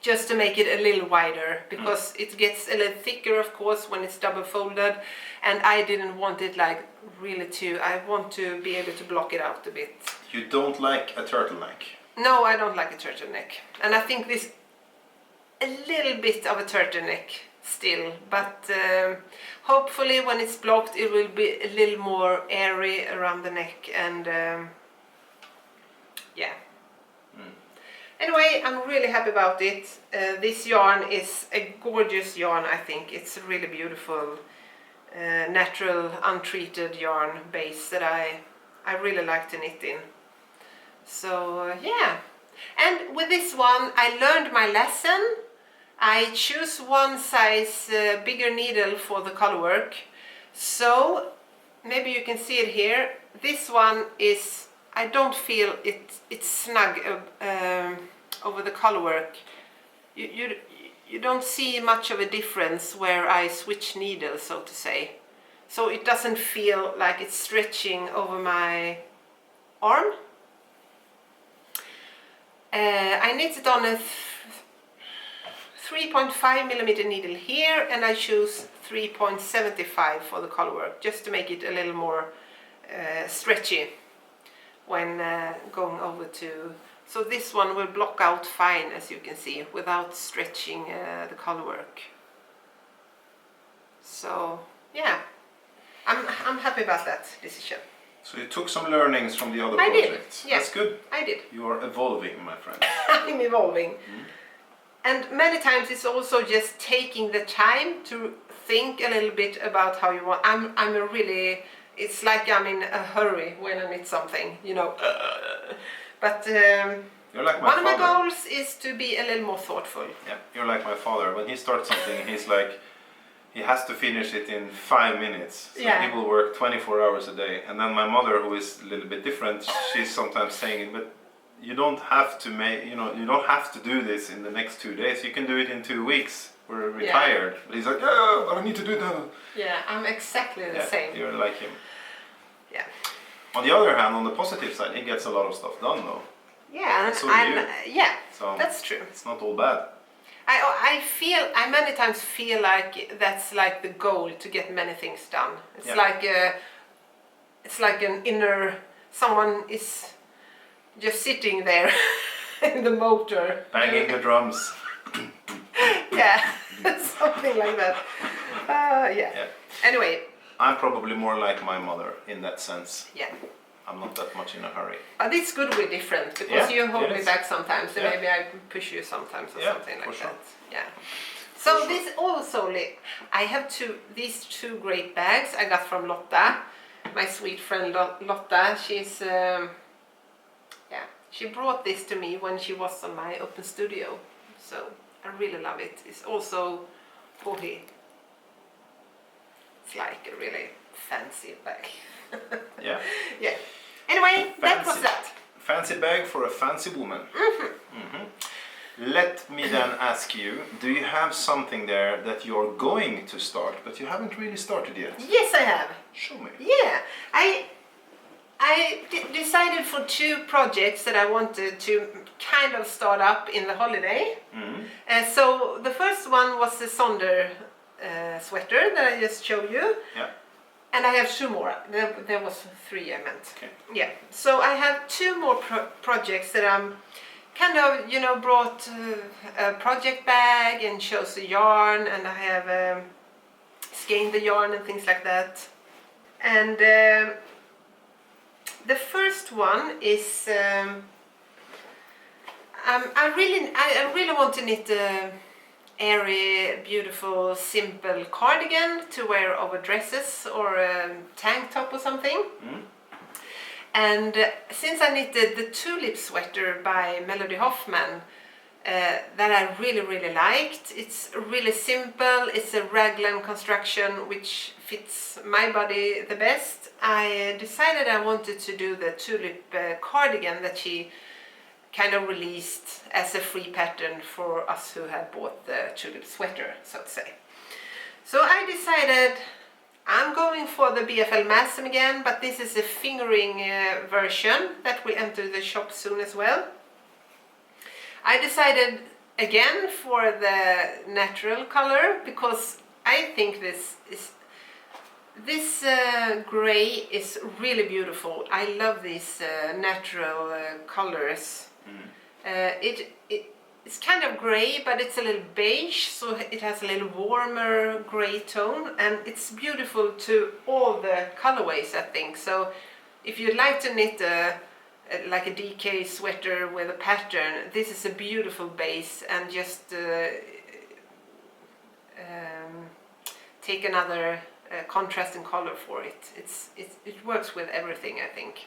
just to make it a little wider, because it gets a little thicker, of course, when it's double folded, and I didn't want it like really I want to be able to block it out a bit. You don't like a turtleneck? No, I don't like a turtleneck, and I think this a little bit of a turtleneck still, but hopefully when it's blocked it will be a little more airy around the neck, and yeah. Anyway, I'm really happy about it. This yarn is a gorgeous yarn, I think. It's a really beautiful natural untreated yarn base that I really like to knit in. So yeah, and with this one I learned my lesson. I choose one size bigger needle for the color work. So maybe you can see it here. This one is, I don't feel it's snug over the color work. You don't see much of a difference where I switch needles, so to say. So it doesn't feel like it's stretching over my arm. I knitted on a 3.5mm needle here, and I choose 3.75 for the color work, just to make it a little more stretchy when going over to. So this one will block out fine, as you can see, without stretching the color work. So yeah, I'm happy about that decision. So you took some learnings from the other I projects. did, yeah. That's good. I did. You are evolving, my friend. I'm evolving. And many times it's also just taking the time to think a little bit about how you want. It's like I'm in a hurry when I knit something, you know. But You're like my one of my father. goals is to be a little more thoughtful. Yeah, you're like my father. When he starts something, he's like, he has to finish it in 5 minutes. So Yeah. he will work 24 hours a day. And then my mother, who is a little bit different, she's sometimes saying it, but you don't have to you don't have to do this in the next 2 days. You can do it in 2 weeks. We're retired. But he's like, yeah, but I need to do it now. Yeah, I'm exactly the same. You're like him. Yeah. On the other hand, on the positive side, he gets a lot of stuff done though. Yeah, So do you. yeah, So that's true. it's not all bad. I many times feel like that's like the goal, to get many things done. It's like an inner, someone is just sitting there in the motor. Banging the drums. Yeah, something like that. Yeah. Anyway. I'm probably more like my mother in that sense. Yeah. I'm not that much in a hurry. But it's good we're different, because you hold me back sometimes, and maybe I push you sometimes or something like that. Yeah. So this also, I have these two great bags I got from Lotta, my sweet friend Lotta. She's she brought this to me when she was on my open studio, so I really love it. It's also bohy. It's like a really fancy bag. Yeah. Yeah. Anyway, that was that. Fancy bag for a fancy woman. Let me then ask you, do you have something there that you're going to start, but you haven't really started yet? Yes, I have. Show me. Yeah. I decided for 2 projects that I wanted to kind of start up in the holiday. So the first one was the Sonder sweater that I just showed you. Yeah. And I have 2 more. There was 3 I meant. Okay. Yeah. So I have 2 more projects that I'm kind of, brought a project bag and chose the yarn, and I have skeined the yarn and things like that. And the first one is I really want to knit a airy, beautiful, simple cardigan to wear over dresses or a tank top or something. And since I knitted the Tulip sweater by Melody Hoffman, that I really liked. It's really simple, it's a raglan construction which fits my body the best. I decided I wanted to do the Tulip cardigan that she kind of released as a free pattern for us who had bought the Tulip sweater, so to say. So I decided I'm going for the BFL Massom again, but this is a fingering version that will enter the shop soon as well. I decided again for the natural color, because I think this gray is really beautiful. I love these natural colors. It's kind of gray, but it's a little beige, so it has a little warmer gray tone, and it's beautiful to all the colorways, I think. So if you'd like to knit like a DK sweater with a pattern, this is a beautiful base, and just take another contrasting color for it. It works with everything, I think.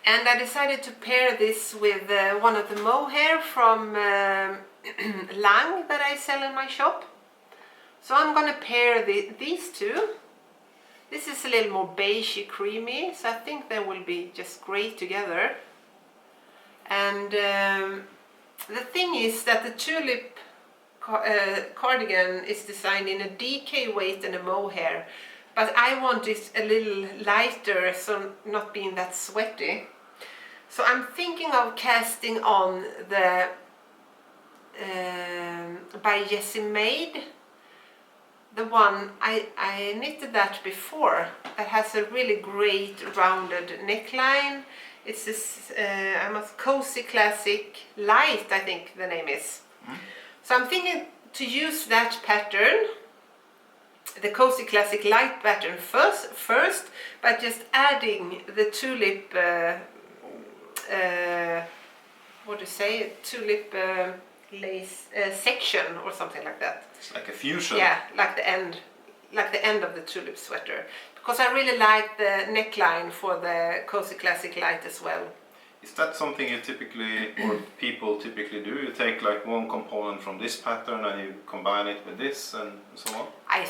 And I decided to pair this with one of the mohair from Lang that I sell in my shop. So I'm going to pair these 2. This is a little more beigey, creamy, so I think they will be just great together. And the thing is that the Tulip cardigan is designed in a DK weight and a mohair, but I want it a little lighter, so not being that sweaty. So I'm thinking of casting on the by Jessie Maid, the one I knitted that before, that has a really great rounded neckline. It's this Cozy Classic Light, I think the name is. So I'm thinking to use that pattern, the Cozy Classic Light pattern first, but just adding the Tulip Tulip lace section or something like that. It's like a fusion. Yeah, like the end of the Tulip sweater, because I really like the neckline for the Cozy Classic Light as well. Is that something you typically, or people typically do? You take like one component from this pattern and you combine it with this and so on? I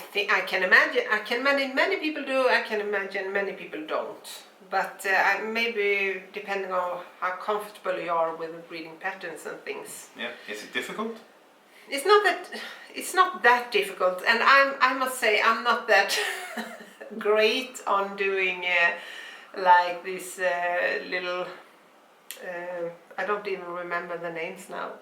can imagine many people do, I can imagine many people don't. But maybe depending on how comfortable you are with reading patterns and things. Yeah, is it difficult? It's not that difficult, and I must say I'm not that great on doing like this little I don't even remember the names now.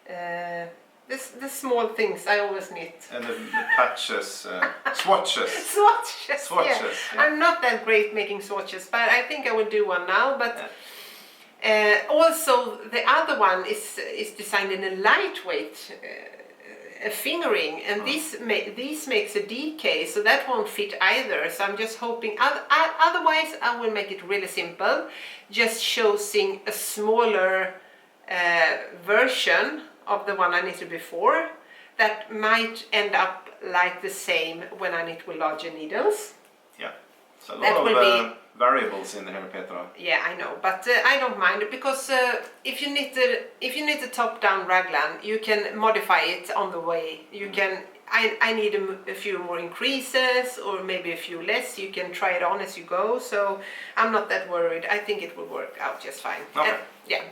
The small things I always knit. And the patches, swatches. Swatches. Swatches. Yeah. I'm not that great making swatches, but I think I will do one now. But also the other one is designed in a lightweight fingering, and this makes a decay, so that won't fit either. So I'm just hoping. Otherwise, I will make it really simple, just choosing a smaller version of the one I knitted before that might end up like the same when I knit with larger needles. Yeah, so a lot of variables in here, Petra. Yeah, I know, but I don't mind it because if you knit a top-down raglan, you can modify it on the way. You can. I need a few more increases or maybe a few less. You can try it on as you go, so I'm not that worried. I think it will work out just fine. Okay.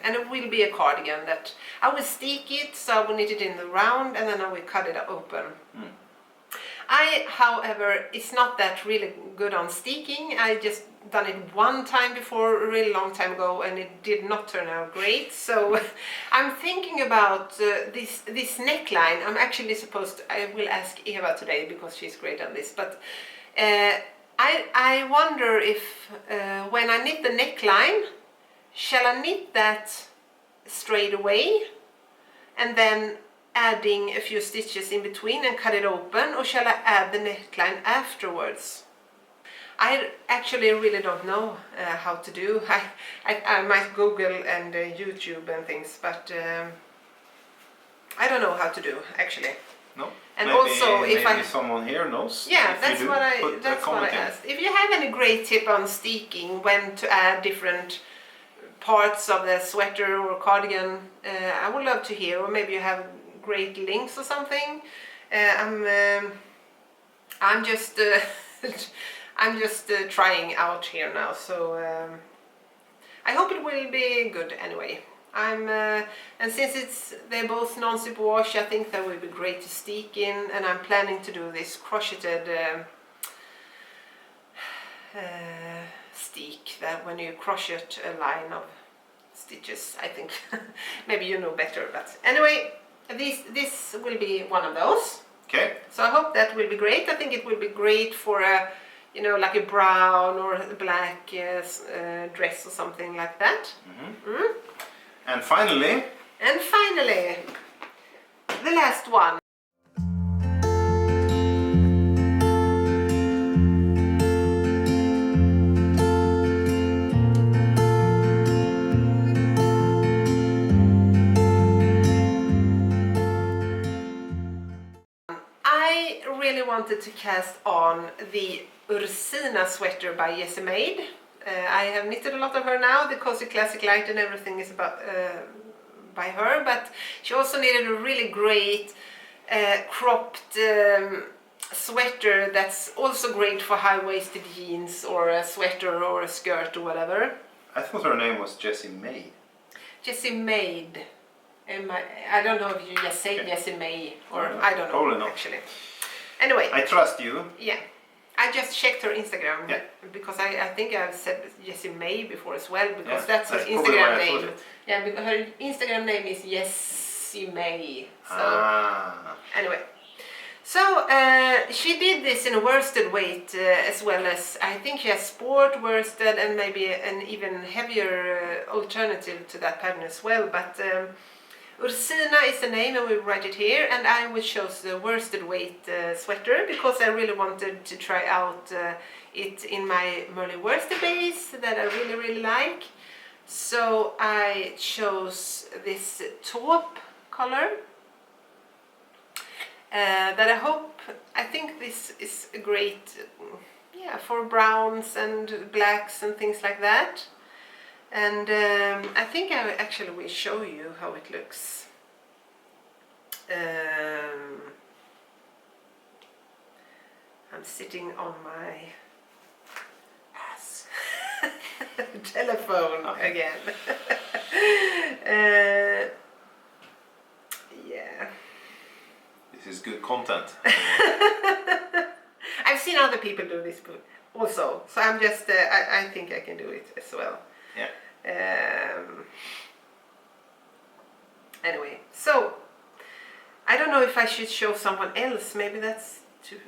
And it will be a cardigan that I will stick it, so I will knit it in the round and then I will cut it open. However, it's not that really good on sticking. I just done it one time before, a really long time ago, and it did not turn out great. So I'm thinking about this neckline. I'm actually I will ask Eva today because she's great on this. But I wonder if when I knit the neckline, shall I knit that straight away and then adding a few stitches in between and cut it open, or shall I add the neckline afterwards? I actually really don't know how to do. I might Google and YouTube and things, but I don't know how to do actually. No. And maybe, also, if maybe someone here knows. Yeah, that's what I asked. If you have any great tip on sticking, when to add different parts of the sweater or cardigan, I would love to hear. Or maybe you have great links or something. I'm just I'm just trying out here now, so I hope it will be good anyway. And since they're both non-superwash, I think that will be great to stick in, and I'm planning to do this crocheted stick that when you crochet a line of stitches, I think. Maybe you know better, but anyway, this will be one of those. Okay. So I hope that will be great. I think it will be great for a, like a brown or a black dress or something like that. And finally, the last one. I really wanted to cast on the Ursina sweater by Jessie Maid. I have knitted a lot of her now. The Cozy Classic Light and everything is about by her, but she also knitted a really great cropped sweater that's also great for high-waisted jeans or a sweater or a skirt or whatever. I thought her name was Jessie Maid. Jessie Maid. I don't know if you just say Jessie May or I don't know. Probably not. Actually. Anyway. I trust you. Yeah. I just checked her Instagram because I think I've said Jessie May before as well, because that's her Instagram name. Yeah, because her Instagram name is Jessie May. So anyway. So she did this in a worsted weight as well as, I think she has sport worsted and maybe an even heavier alternative to that pattern as well. But Ursina is the name, and we write it here, and I will choose the worsted weight sweater because I really wanted to try out it in my Merlin worsted base that I really like. So I chose this taupe color that I think this is a great for browns and blacks and things like that. And I think I actually will show you how it looks. I'm sitting on my ass telephone again. Yeah. This is good content. I've seen other people do this also, so I'm just, I think I can do it as well. Yeah. Anyway, so I don't know if I should show someone else. Maybe that's too.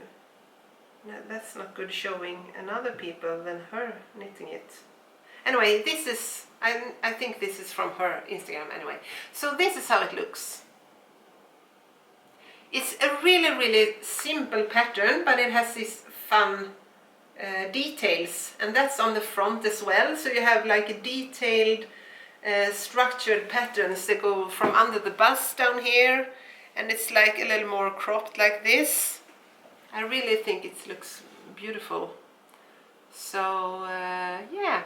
No, that's not good showing another people than her knitting it. Anyway, this is. I think this is from her Instagram. Anyway, so this is how it looks. It's a really simple pattern, but it has these fun details, and that's on the front as well. So you have like a detailed, structured patterns that go from under the bust down here, and it's like a little more cropped like this. I really think it looks beautiful. So yeah,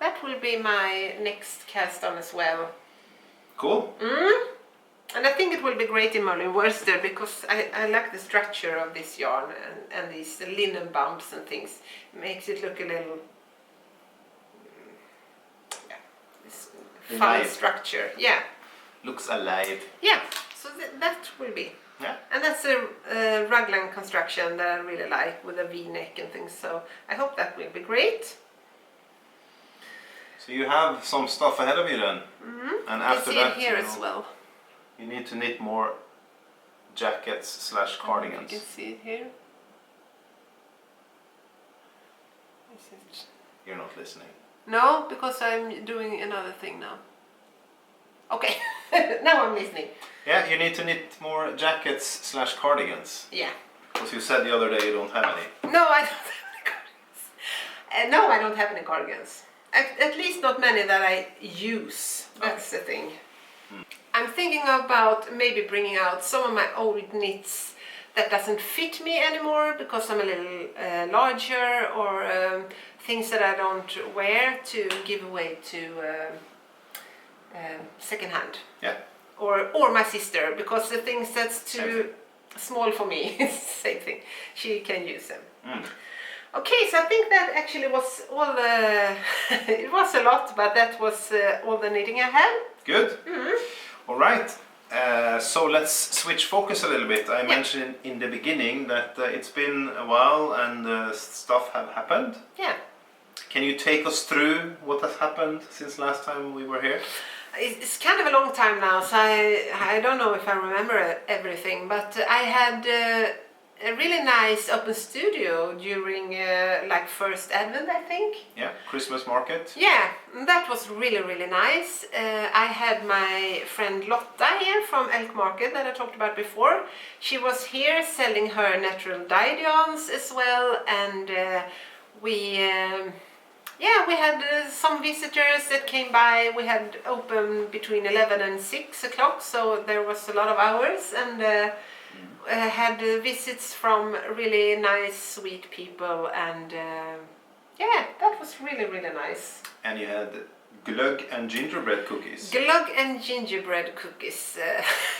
that will be my next cast on as well. Cool. And I think it will be great in Merlin worsted because I like the structure of this yarn and these linen bumps and things. It makes it look a little this fun Alive. structure. Yeah. Looks alive. Yeah. So that will be. Yeah. And that's a raglan construction that I really like with a V-neck and things. So I hope that will be great. So you have some stuff ahead of you then. And after you can that, see it here you as well. You need to knit more jackets / cardigans. You can see it here. Is it? You're not listening. No, because I'm doing another thing now. Okay, now I'm listening. Yeah, you need to knit more jackets / cardigans. Yeah. Because you said the other day you don't have any. No, I don't have any cardigans. No, I don't have any cardigans. At least not many that I use. That's the thing. I'm thinking about maybe bringing out some of my old knits that doesn't fit me anymore because I'm a little larger, or things that I don't wear to give away to second hand. Yeah. Or my sister, because the things that's too small for me, it's the same thing. She can use them. Okay, so I think that actually was all the... it was a lot, but that was all the knitting I had. Good. All right. So let's switch focus a little bit. I mentioned in the beginning that it's been a while and stuff have happened. Yeah. Can you take us through what has happened since last time we were here? It's kind of a long time now, so I don't know if I remember everything, but I had a really nice open studio during like first Advent, I think. Yeah, Christmas market. Yeah, that was really nice. I had my friend Lotta here from Elk Market that I talked about before. She was here selling her natural dyed yarns as well, and we had some visitors that came by. We had open between 11 and 6 o'clock, so there was a lot of hours, and had visits from really nice, sweet people, and yeah, that was really nice. And you had glögg and gingerbread cookies. Glögg and gingerbread cookies,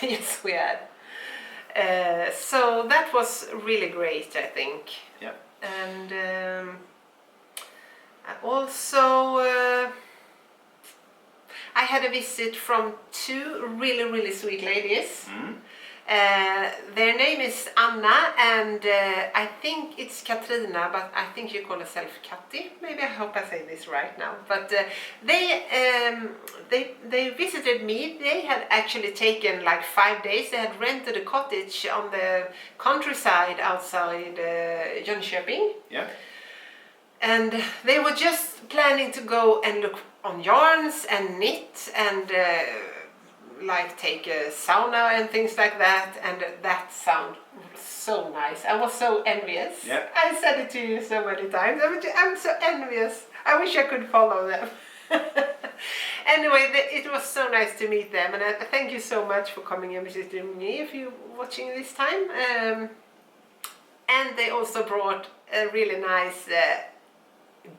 yes we had. So that was really great, I think. Yeah. And also I had a visit from two really sweet ladies. Their name is Anna and I think it's Katrina, but I think you call herself Katti. Maybe, I hope I say this right now. But they visited me. They had actually taken like 5 days. They had rented a cottage on the countryside outside Jönköping. Yeah. And they were just planning to go and look on yarns and knit and like take a sauna and things like that, and that sounded so nice. I was so envious. Yeah. I said it to you so many times. I'm so envious. I wish I could follow them. Anyway, it was so nice to meet them, and I thank you so much for coming and visiting me if you're watching this time. And they also brought a really nice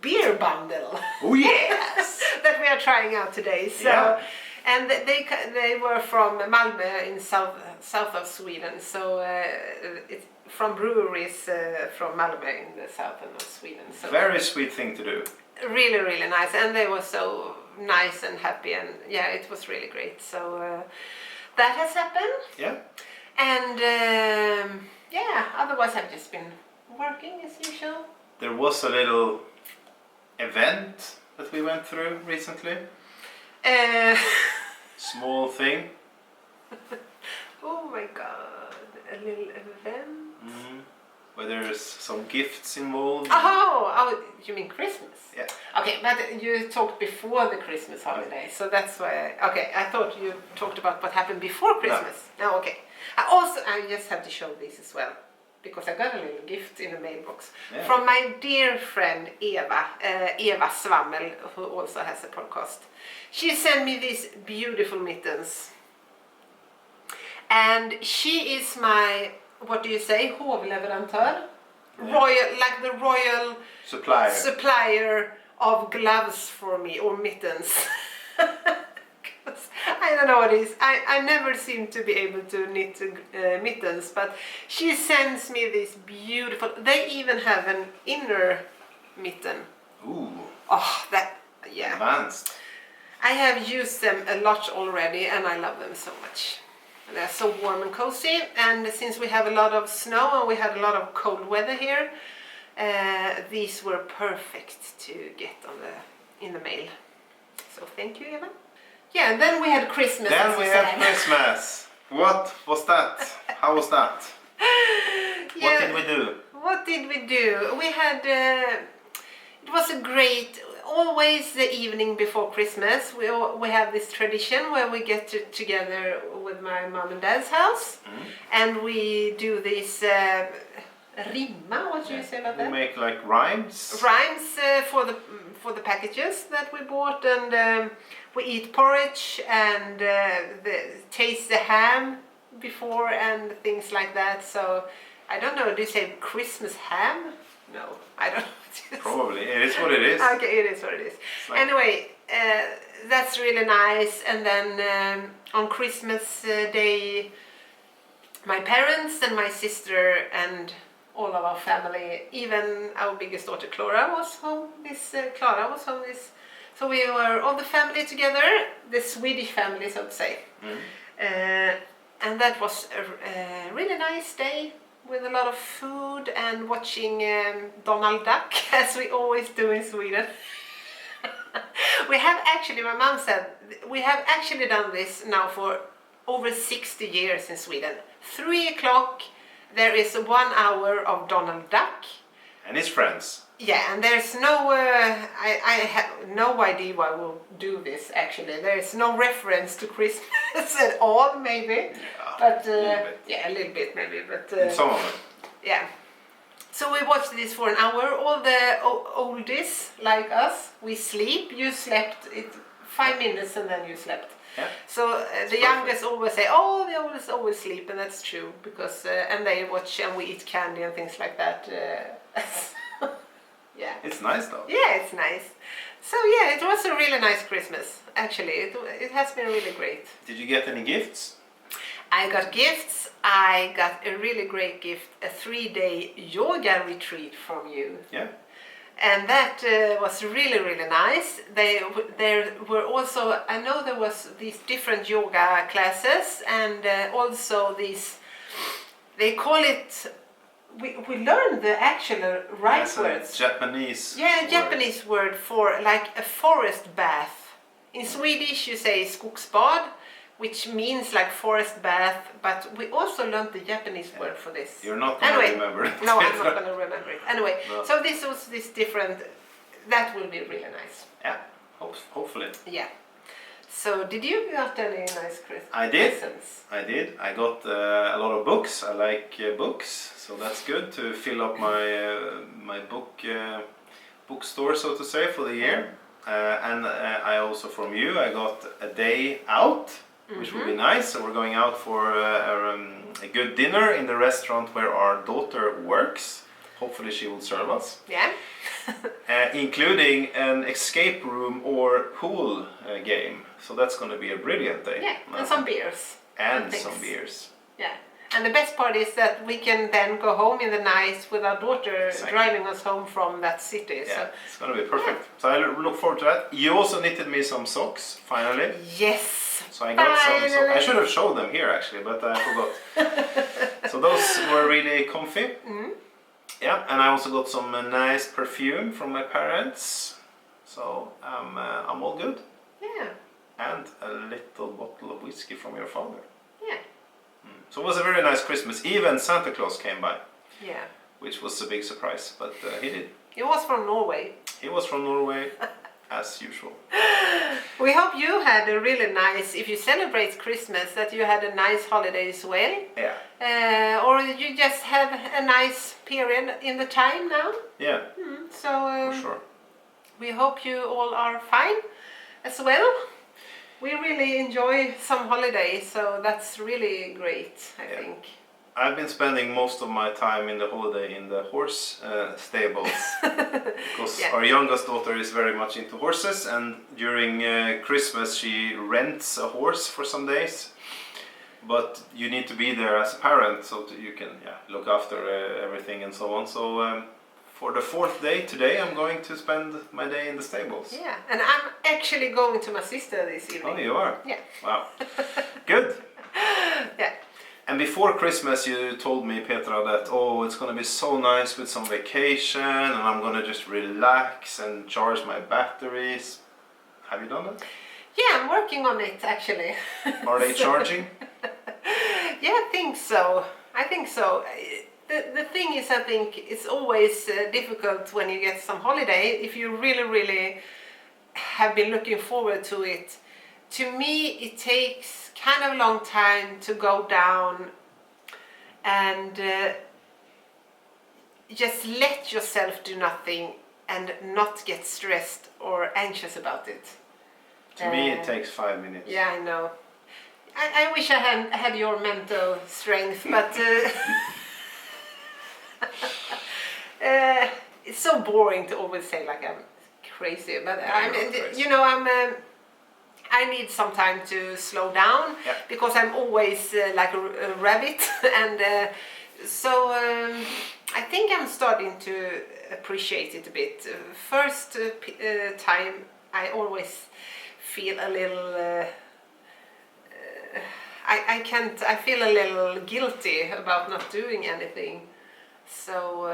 beer bundle. Oh yes! That we are trying out today. So, Yeah. and they were from Malmö in south of Sweden. So it's from breweries from Malmö in the south of Sweden. So Very sweet thing to do. really, really nice, and they were so nice and happy, and yeah, it was really great. So that has happened. Yeah. And yeah, otherwise I've just been working as usual. There was a little event that we went through recently. Small thing. Oh my god, a little event. Where there's some gifts involved. Oh, you mean Christmas? Yeah. Okay, but you talked before the Christmas holiday, so that's why. Okay, I thought you talked about what happened before Christmas. No, okay. I just have to show this as well, because I got a little gift in the mailbox from my dear friend Eva Swammel, who also has a podcast. She sent me these beautiful mittens, and she is my, what do you say, hovleverantör? Royal, like the royal supplier of gloves for me, or mittens. I don't know what it is. I never seem to be able to knit mittens, but she sends me this beautiful, they even have an inner mitten. Ooh. Oh, that, yeah. Advanced. I have used them a lot already, and I love them so much. They're so warm and cozy, and since we have a lot of snow and we had a lot of cold weather here, these were perfect to get in the mail. So thank you, Eva. Yeah, and then we had Christmas. Then we had Christmas. What was that? How was that? What did we do? What did we do? We had, it was a great, always the evening before Christmas, we have this tradition where we get together with my mom and dad's house, and we do this rimma, what do you say about that? We make like rhymes. Rhymes for the packages that we bought, and we eat porridge and taste the ham before and things like that. So I don't know, do you say Christmas ham? No, I don't know. Probably, it is what it is. Okay, it is what it is. Like, anyway, that's really nice. And then on Christmas Day, my parents and my sister and all of our family, even our biggest daughter Clara was home. So we were all the family together, the Swedish family, so to say. And that was a really nice day, with a lot of food and watching Donald Duck, as we always do in Sweden. We have actually, my mom said, we have actually done this now for over 60 years in Sweden. 3 o'clock, there is 1 hour of Donald Duck. And his friends. Yeah, and there's no, I have no idea why we'll do this actually. There's no reference to Christmas at all, maybe. But a little bit maybe, but some of it. Yeah. So we watched this for an hour. All the oldies like us, we sleep. You slept 5 minutes and then you slept. Yeah. So the youngest always say, "Oh, the oldest always sleep," and that's true, because and they watch and we eat candy and things like that. Yeah. It's nice though. Yeah, it's nice. So yeah, it was a really nice Christmas. Actually, it has been really great. Did you get any gifts? I got gifts. I got a really great gift, a 3-day yoga retreat from you. Yeah. And that was really, really nice. There were also, I know there was these different yoga classes, and also these, they call it, we learned the actual right words. Japanese. Yeah, word. Japanese word for like a forest bath. In Swedish you say skogsbad, which means like forest bath, but we also learned the Japanese word for this. You're not going to remember it. No, I'm not going to remember it. Anyway, no. So this was this different, that will be really nice. Yeah, hopefully. Yeah. So did you got any nice Christmas presents? I did. I got a lot of books. I like books, so that's good to fill up my bookstore, so to say, for the year. And I also from you, I got a day out, which will be nice. So we're going out for a good dinner in the restaurant where our daughter works. Hopefully she will serve us. Yeah. including an escape room or pool game. So that's going to be a brilliant day. Yeah, and some beers. And things. some beers. Yeah. And the best part is that we can then go home in the night with our daughter driving us home from that city. Yeah, so it's going to be perfect. So I look forward to that. You also knitted me some socks, finally. Yes. So I got some socks. I should have showed them here actually, but I forgot. So those were really comfy. Mm. Yeah, and I also got some nice perfume from my parents. So I'm all good. Yeah. And a little bottle of whiskey from your father. Yeah. So it was a very nice Christmas. Even Santa Claus came by. Yeah. Which was a big surprise, but he did. He was from Norway. He was from Norway, as usual. We hope you had a really nice, if you celebrate Christmas, that you had a nice holiday as well. Yeah. Or you just have a nice period in the time now. Yeah. So for sure. we hope you all are fine as well. We really enjoy some holidays, so that's really great, I think. I've been spending most of my time in the holiday in the horse stables because our youngest daughter is very much into horses, and during Christmas she rents a horse for some days. But you need to be there as a parent so you can look after everything and so on. So for the 4th day today, I'm going to spend my day in the stables. Yeah, and I'm actually going to my sister this evening. Oh, you are? Yeah. Wow. Good. Yeah. And before Christmas you told me, Petra, that it's going to be so nice with some vacation and I'm going to just relax and charge my batteries. Have you done that? Yeah, I'm working on it actually. Are they charging? Yeah, I think so. The thing is, I think it's always difficult when you get some holiday, if you really have been looking forward to it. To me, it takes kind of a long time to go down and just let yourself do nothing and not get stressed or anxious about it. To me, it takes 5 minutes. Yeah, I know. I wish I had your mental strength, but it's so boring to always say like I'm crazy. But I need some time to slow down because I'm always like a rabbit, and so I think I'm starting to appreciate it a bit. First time, I always feel a little. I feel a little guilty about not doing anything. So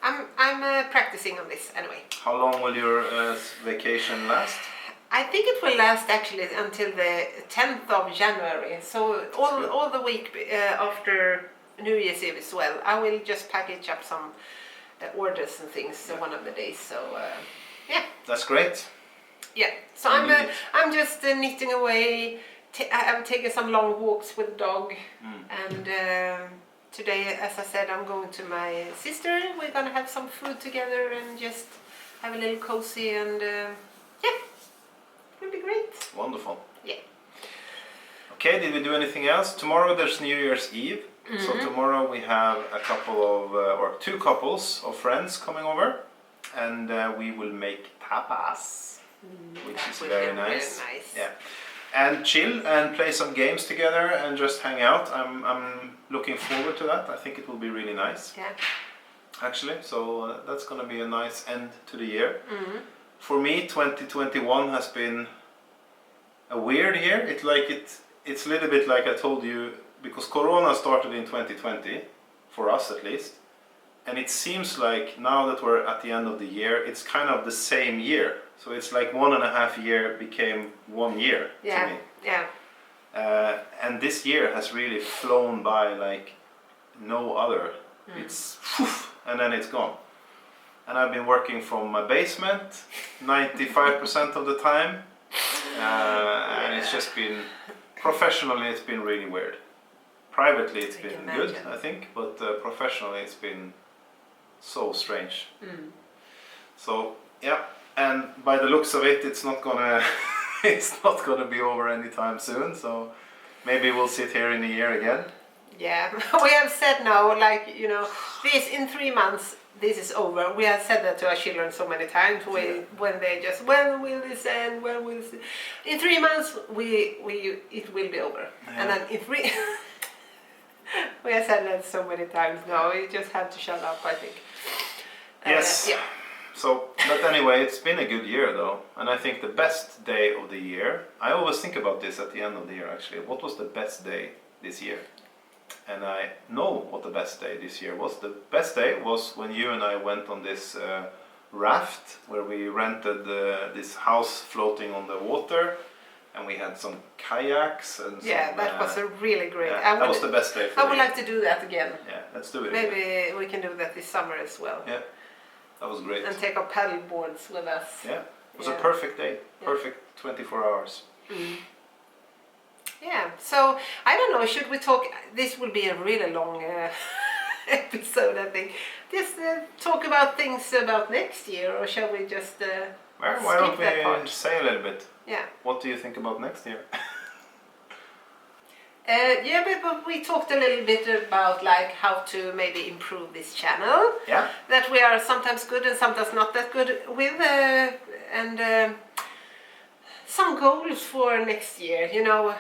I'm practicing on this anyway. How long will your vacation last? I think it will last actually until the 10th of January. So all the week after New Year's Eve as well. I will just package up some orders and things one of the days. So That's great. Yeah. So I'm just knitting away. I'm taking some long walks with the dog, and today, as I said, I'm going to my sister. We're gonna have some food together and just have a little cozy, and it'll be great. Wonderful. Yeah. Okay, did we do anything else? Tomorrow there's New Year's Eve, so tomorrow we have a couple of, or 2 couples of friends coming over, and we will make tapas, which is very nice. Really nice. Yeah. And chill and play some games together and just hang out. I'm looking forward to that. I think it will be really nice. Yeah. Actually, so that's going to be a nice end to the year. For me, 2021 has been a weird year. It's a little bit like I told you, because Corona started in 2020, for us at least. And it seems like now that we're at the end of the year, it's kind of the same year. So it's like 1.5 years became 1 year to me. Yeah. And this year has really flown by like no other. It's and then it's gone. And I've been working from my basement 95% of the time. And it's just been, professionally it's been really weird. Privately it's been good, I think, but professionally it's been so strange. So and by the looks of it, it's not gonna be over anytime soon. So maybe we'll sit here in a year again. Yeah, we have said now, like this in 3 months, this is over. We have said that to our children so many times when they just, when will this end? When will this? In 3 months, it will be over. Yeah. And then in 3, we have said that so many times. No, you just have to shut up, I think. Yes. Yeah. So, but anyway, it's been a good year though, and I think the best day of the year. I always think about this at the end of the year. Actually, what was the best day this year? And I know what the best day this year was. The best day was when you and I went on this raft where we rented this house floating on the water, and we had some kayaks and Yeah, that was a really great. Yeah, that was the best day for I would me. like to do that again. Yeah, let's do it. Maybe again. we can do that this summer as well. Yeah, that was great. And take our paddle boards with us. Yeah, it was Yeah. a perfect day. Yeah. Perfect 24 hours. Mm. Yeah, so I don't know, should we talk, this will be a really long episode I think, just talk about things about next year, or shall we just Why don't that we part? say a little bit? Yeah. What do you think about next year? Yeah, but we talked a little bit about like how to maybe improve this channel. Yeah. That we are sometimes good and sometimes not that good with, and some goals for next year. You know,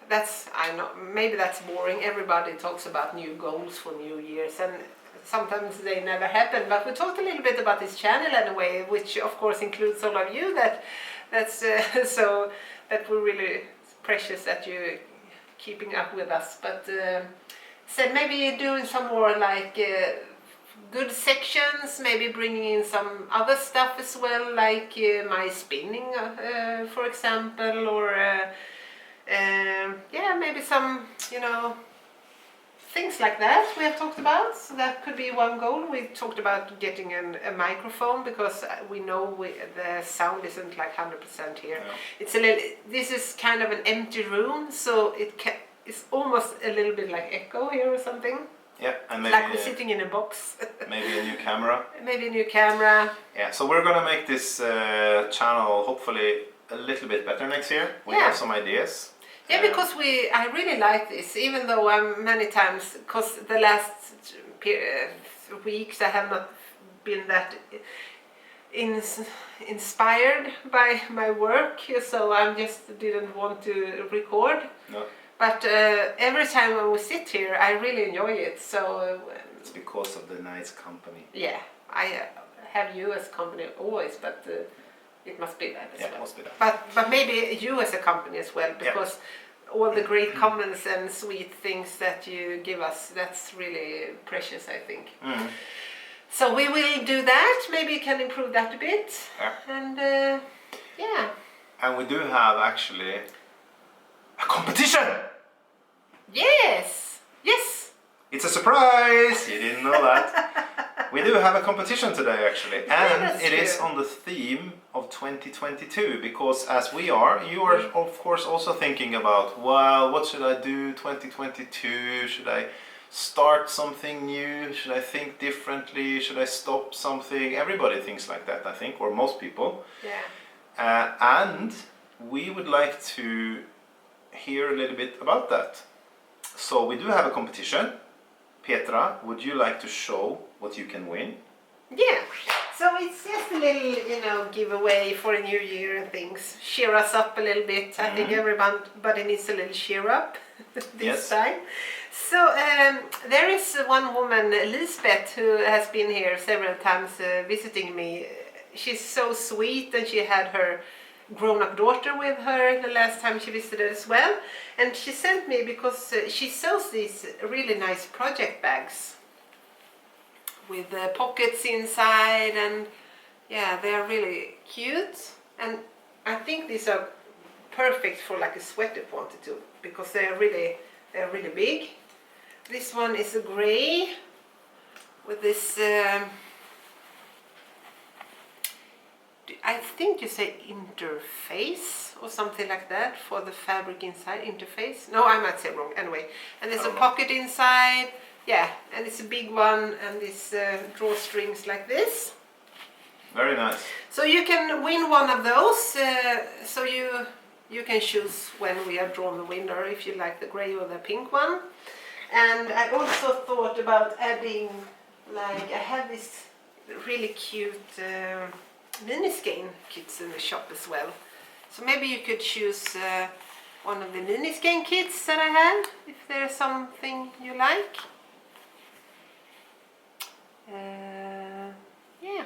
I know maybe that's boring. Everybody talks about new goals for New Year's, and sometimes they never happen. But we talked a little bit about this channel anyway, which of course includes all of you. That's so that we're really precious that you keeping up with us, but said maybe doing some more like good sections, maybe bringing in some other stuff as well, like my spinning, for example, or yeah, maybe some, you know, things like that we have talked about. So that could be one goal. We talked about getting a microphone, because we know the sound isn't like 100% here. Yeah. It's a little. This is kind of an empty room, so it's almost a little bit like echo here or something. Yeah, and maybe Like we're sitting in a box. maybe a new camera. Maybe a new camera. Yeah, so we're gonna make this channel hopefully a little bit better next year. We Yeah. have some ideas. Yeah, because I really like this, even though I'm many times, because the last weeks I have not been that inspired by my work, so I just didn't want to record. No, But every time when we sit here, I really enjoy it. So it's because of the nice company. yeah, I have you as company always, but it must be that as Yeah, well. must be that. But maybe you as a company as well, because all the great comments and sweet things that you give us, that's really precious, I think. Mm. So we will do that. Maybe you can improve that a bit. Yeah. And yeah. And we do have actually a competition! Yes! Yes! It's a surprise! You didn't know that. We do have a competition today actually, and that's it is true. on the theme of 2022, because as we are, you are of course also thinking about, well, what should I do 2022? Should I start something new? Should I think differently? Should I stop something? Everybody thinks like that, I think, or most people. Yeah. And we would like to hear a little bit about that. So we do have a competition. Petra, would you like to show what you can win? Yeah. So it's just a little, you know, giveaway for a new year and things. Cheer us up a little bit. I think everybody needs a little cheer up this time. So there is one woman, Lisbeth, who has been here several times visiting me. She's so sweet, and she had her grown-up daughter with her the last time she visited as well. And she sent me, because she sells these really nice project bags with pockets inside, and yeah, they are really cute. And I think these are perfect for like a sweater quantity, because they are really big. This one is a gray with this. I think you say interface or something like that for the fabric inside. Interface? No, I might say wrong. Anyway, and there's a pocket inside. Yeah, and it's a big one, and this drawstrings like this. Very nice. So you can win one of those. So you can choose when we have drawn the winner, if you like the gray or the pink one. And I also thought about adding, like, I have this really cute mini skein kits in the shop as well. So maybe you could choose one of the mini skein kits that I have, if there's something you like. Yeah.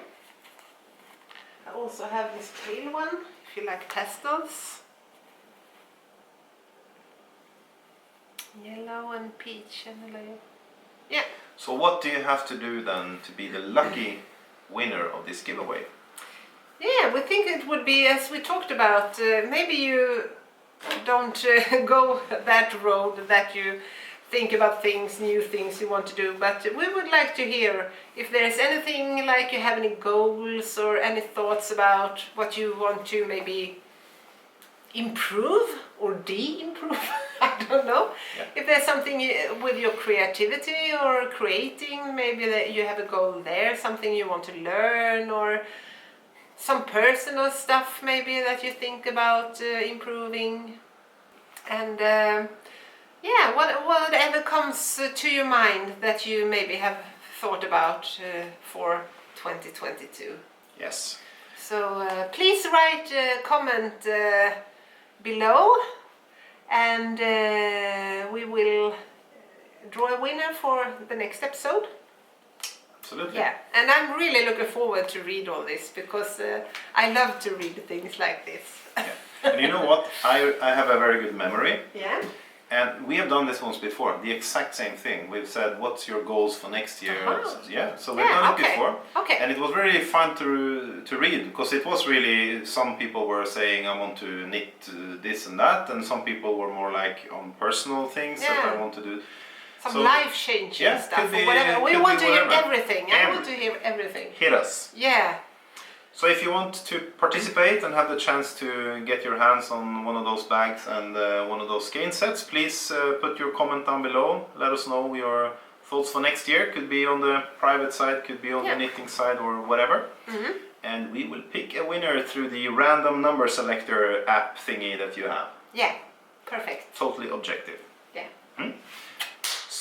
I also have this pale one, if you like pastels. Yellow and peach and yellow. Yeah. So what do you have to do then to be the lucky winner of this giveaway? Yeah, we think it would be, as we talked about, maybe you don't go that road that you think about things, new things you want to do, but we would like to hear if there's anything, like you have any goals or any thoughts about what you want to maybe improve or de-improve. I don't know. Yeah. If there's something with your creativity or creating, maybe that you have a goal there, something you want to learn, or some personal stuff maybe that you think about improving. And yeah, whatever comes to your mind that you maybe have thought about for 2022. Yes. So please write a comment below, and we will draw a winner for the next episode. Absolutely. Yeah, and I'm really looking forward to read all this, because I love to read things like this. Yeah. And you know what? I have a very good memory. Yeah. And we have done this once before, the exact same thing. We've said, what's your goals for next year? Uh-huh. Yeah, so we've done it before. Okay. And it was very fun to read, because it was really, some people were saying, I want to knit this and that, and some people were more like on personal things that I want to do. Some life-changing stuff, could be, or whatever. We want to hear everything. I want to hear everything. Hit us. Yeah. So if you want to participate and have the chance to get your hands on one of those bags and one of those skein sets, please put your comment down below. Let us know your thoughts for next year. Could be on the private side, could be on the knitting side, or whatever. Mm-hmm. And we will pick a winner through the random number selector app thingy that you have. Yeah, perfect. Totally objective. Yeah.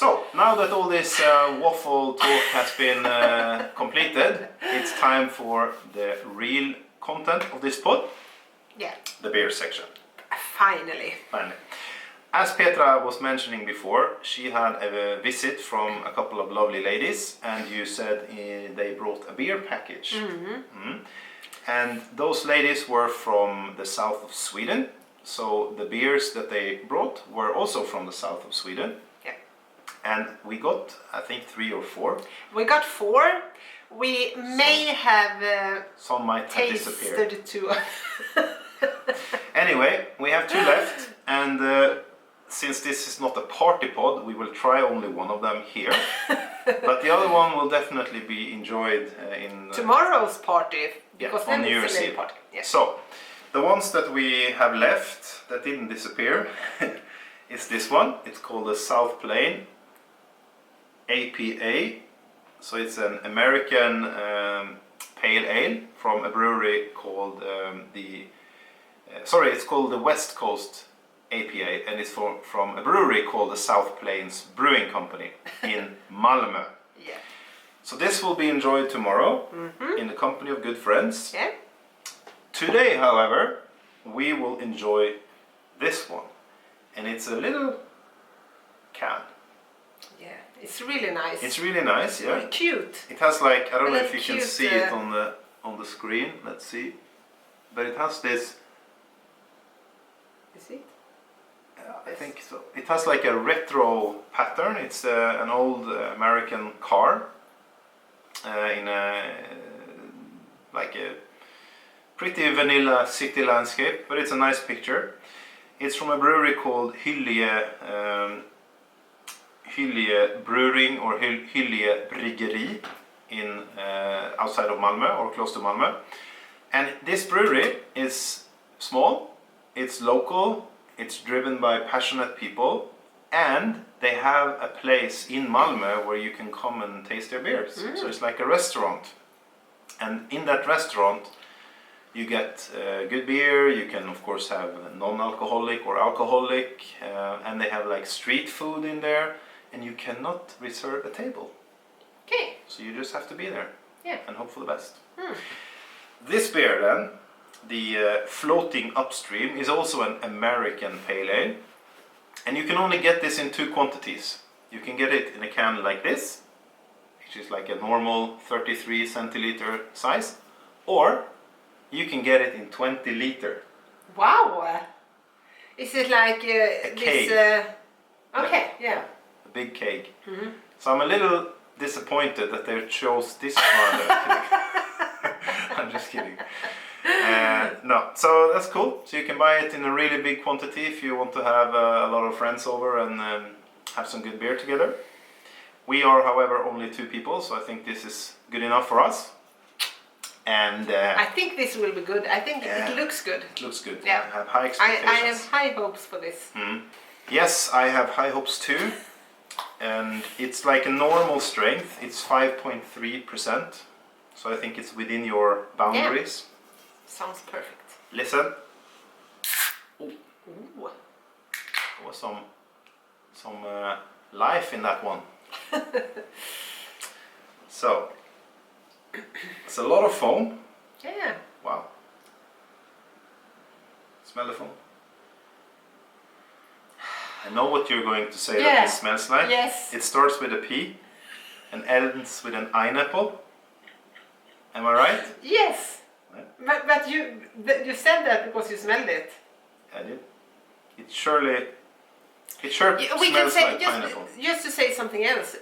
So, now that all this waffle talk has been completed, it's time for the real content of this pod. Yeah. The beer section. Finally. Finally. As Petra was mentioning before, she had a visit from a couple of lovely ladies, and you said they brought a beer package. Mm-hmm. And those ladies were from the south of Sweden, so the beers that they brought were also from the south of Sweden. And we got, I think, 3 or 4. We got 4. We may have some might have disappeared. tasted 2. Anyway, we have 2 left, and since this is not a party pod, we will try only one of them here. But the other one will definitely be enjoyed in tomorrow's party, because on then New it's Year's a Eve. party. Yeah. So, the ones that we have left that didn't disappear is this one. It's called the South Plain APA, so it's an American pale ale from a brewery called it's called the West Coast APA, and it's from a brewery called the South Plains Brewing Company in Malmö. Yeah. So this will be enjoyed tomorrow in the company of good friends. Yeah. Today, however, we will enjoy this one, and it's a little can. Yeah, it's really nice. It's really nice, yeah. Really cute. It has like, I don't know if you cute, can see it on the screen. Let's see. But it has this. Is it? I think so. It has like a retro pattern. It's an old American car in a like a pretty vanilla city landscape, but it's a nice picture. It's from a brewery called Hyllie Brewing or Hyllie Bryggeri in outside of Malmö or close to Malmö. And this brewery is small, it's local, it's driven by passionate people, and they have a place in Malmö where you can come and taste their beers. So it's like a restaurant. And in that restaurant you get good beer, you can of course have non-alcoholic or alcoholic, and they have like street food in there, and you cannot reserve a table. Okay. So you just have to be there. Yeah. and hope for the best. This beer then, the Floating Upstream, is also an American pale ale, and you can only get this in 2 quantities. You can get it in a can like this, which is like a normal 33 centiliter size, or you can get it in 20 liter. Wow! Is it like A this? keg. Okay, yeah. A big keg. So I'm a little disappointed that they chose this one. I'm just kidding. No, so that's cool. So you can buy it in a really big quantity if you want to have a lot of friends over and have some good beer together. We are, however, only 2 people, so I think this is good enough for us. And I think this will be good. I think it looks good. it looks good. Yeah. I have high expectations. I have high hopes for this. Yes, I have high hopes too. And it's like a normal strength. It's 5.3%. So I think it's within your boundaries. Sounds perfect. Listen. Ooh. There was some life in that one. So it's a lot of foam. Yeah. Wow. Smell the foam. I know what you're going to say that this smells like. Yes. It starts with a P and ends with an pineapple. Am I right? Yes. Yeah. But you said that because you smelled it. I did. It sure We smells can say like pineapple. just to say something else.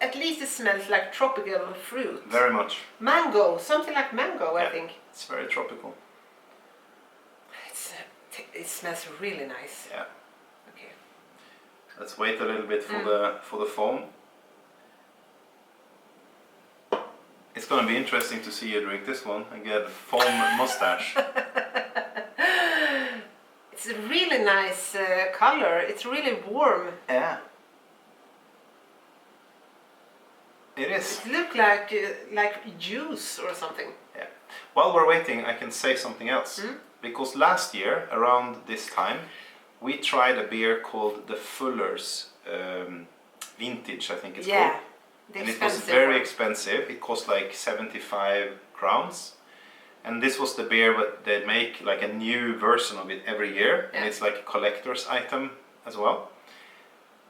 At least it smells like tropical fruit. Very much. Mango, something like mango, I think. It's very tropical. It smells really nice. Yeah. Okay. Let's wait a little bit for the foam. It's going to be interesting to see you drink this one and get a foam mustache. It's a really nice color. It's really warm. Yeah. It is. It looks like juice or something. Yeah. While we're waiting, I can say something else. Because last year, around this time, we tried a beer called the Fuller's Vintage, I think it's called. And it was very expensive. It cost like 75 crowns. And this was the beer that they make like a new version of it every year. And it's like a collector's item as well.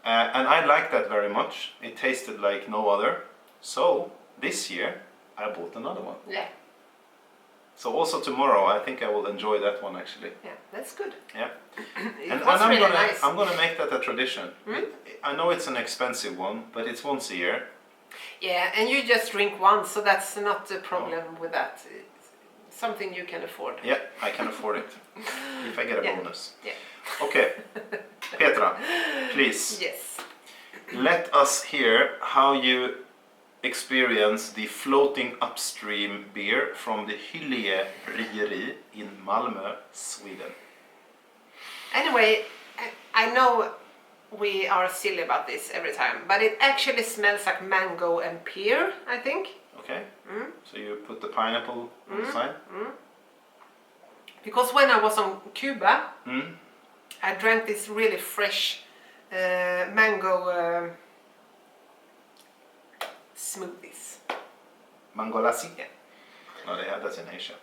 And I liked that very much. It tasted like no other. So this year I bought another one. Yeah. So also tomorrow I think I will enjoy that one actually. Yeah, that's good. Yeah. And I'm gonna make that a tradition. I know it's an expensive one, but it's once a year. Yeah, and you just drink once, so that's not a problem with that. It's something you can afford. Yeah, I can afford it. If I get a bonus. Yeah. Okay, Petra, please. Yes. Let us hear how you experience the Floating Upstream beer from the Hyllie Bryggeri in Malmö, Sweden. Anyway, I know we are silly about this every time, but it actually smells like mango and pear, I think. Okay, so you put the pineapple on the side? Because when I was on Cuba, I drank this really fresh mango smoothies. Mango lassi? Yeah. No, they have that in Asia.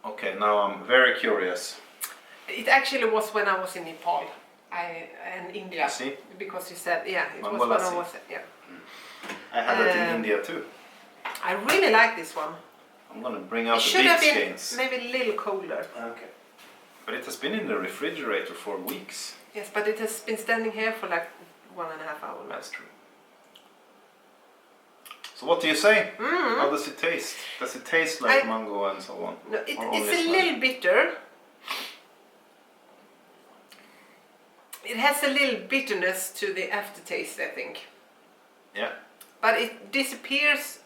Okay, now I'm very curious. It actually was when I was in Nepal and India. See? Because you said, it Mango was when lassi. I was, I had that in India too. I really like this one. I'm gonna bring out It the should big have been skeins. maybe a little colder. Okay. But it has been in the refrigerator for weeks. Yes, but it has been standing here for like 1.5 hours. That's true. So what do you say? How does it taste? Does it taste like mango and so on? No, Or it's only a smell? little bitter. It has a little bitterness to the aftertaste, I think. Yeah. But it disappears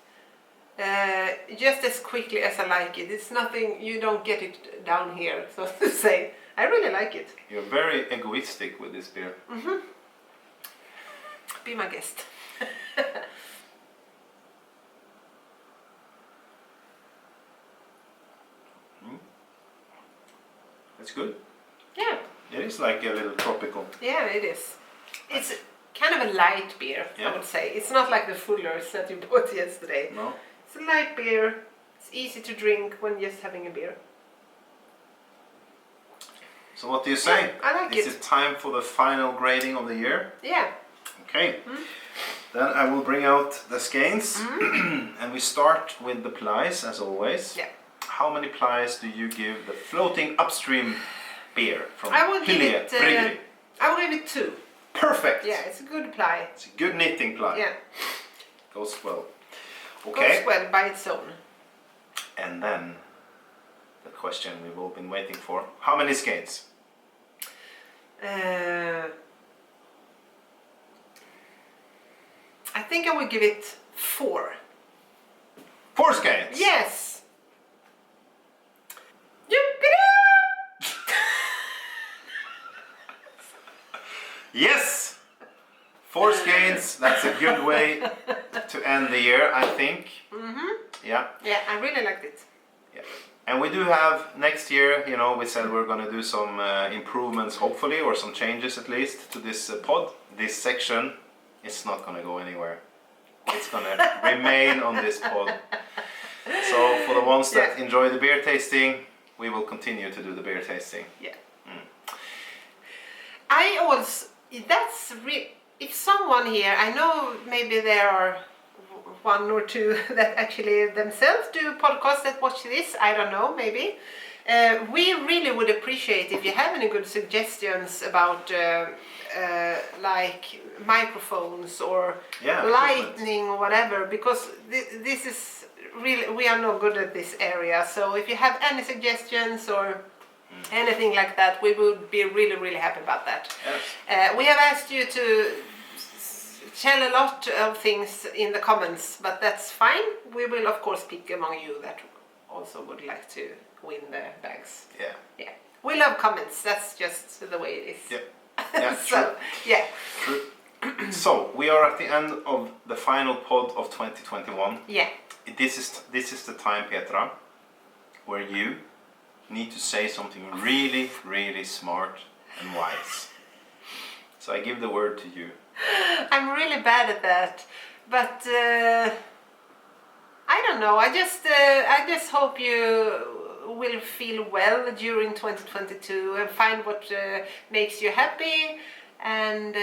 just as quickly as I like it. It's nothing, you don't get it down here, so to say. I really like it. You're very egoistic with this beer. Be my guest. It's good. Yeah. It is like a little tropical. Yeah, it is. kind of a light beer, Yeah. I would say. It's not like the Fullers that you bought yesterday. No. It's a light beer. It's easy to drink when just having a beer. So what do you say? Yeah, I like Is it. it time for the final grading of the year? Yeah. Okay. Then I will bring out the skeins. And we start with the plies, as always. Yeah. How many plies do you give the floating upstream beer from I will give Hyllie it. Bryggeri? I will give it 2. Perfect. Yeah, it's a good ply. It's a good knitting ply. Yeah. Goes well. Okay. Goes well by its own. And then the question we've all been waiting for. How many skates? I think I will give it 4. 4 skates. Yes. Yes. 4 skates. That's a good way to end the year, I think. Yeah. Yeah, I really liked it. Yeah. And we do have next year, you know, we said we're going to do some improvements, hopefully, or some changes at least to this pod. This section is not going to go anywhere. It's going to remain on this pod. So for the ones that enjoy the beer tasting, we will continue to do the beer tasting. Yeah. I also, if someone here, I know maybe there are 1 or 2 that actually themselves do podcasts that watch this, I don't know, maybe. We really would appreciate if you have any good suggestions about like microphones or lighting or whatever, because this is really, we are not good at this area. So if you have any suggestions or anything like that, we would be really, really happy about that. Yes. We have asked you to tell a lot of things in the comments, but that's fine. We will of course pick among you that also would like to win the bags. Yeah. Yeah. We love comments. That's just the way it is. Yeah. Yeah. So, True. yeah. True. So we are at the end of the final pod of 2021. Yeah. This is the time, Petra, where you need to say something really, really smart and wise. So I give the word to you. I'm really bad at that, but I don't know. I just hope you will feel well during 2022 and find what makes you happy and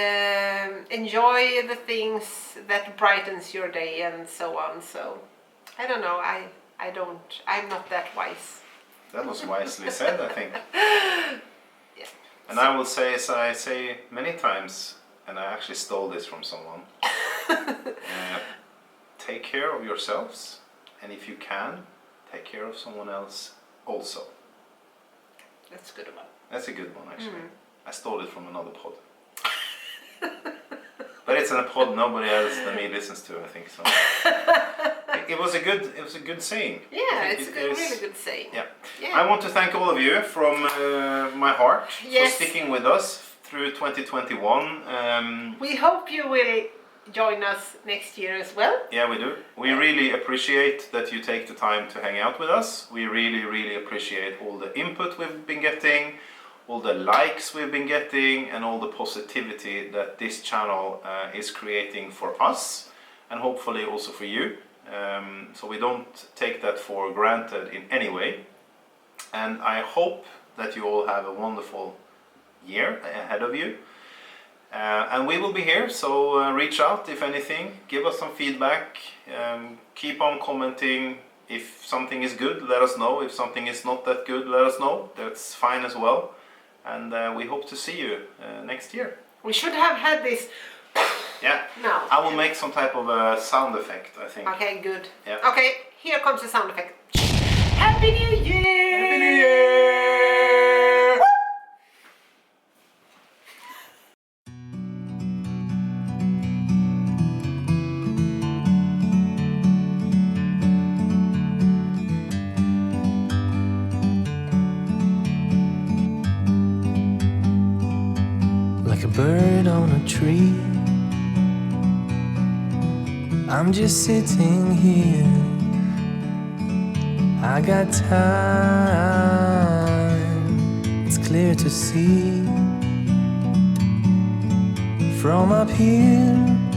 enjoy the things that brightens your day and so on. So I don't know. I'm not that wise. That was wisely said, I think. Yeah. And I will say, as I say many times, and I actually stole this from someone, take care of yourselves, and if you can, take care of someone else also. That's a good one. That's a good one, actually. I stole it from another pod. But it's in a pod nobody else than me listens to, I think so. It was a good saying. Yeah, it's a really good saying. Yeah. Yeah. I want to thank all of you from my heart for sticking with us through 2021. We hope you will join us next year as well. Yeah, we do. We really appreciate that you take the time to hang out with us. We really, really appreciate all the input we've been getting, all the likes we've been getting, and all the positivity that this channel is creating for us, and hopefully also for you. So we don't take that for granted in any way. And I hope that you all have a wonderful year ahead of you. And we will be here, so reach out if anything, give us some feedback, keep on commenting. If something is good, let us know. If something is not that good, let us know. That's fine as well. And we hope to see you next year. We should have had this. Yeah. No. I will make some type of a sound effect, I think. Okay, good. Yeah. Okay, here comes the sound effect. Happy New Year! Happy New Year! Like a bird on a tree, I'm just sitting here. I got time, it's clear to see. from up here.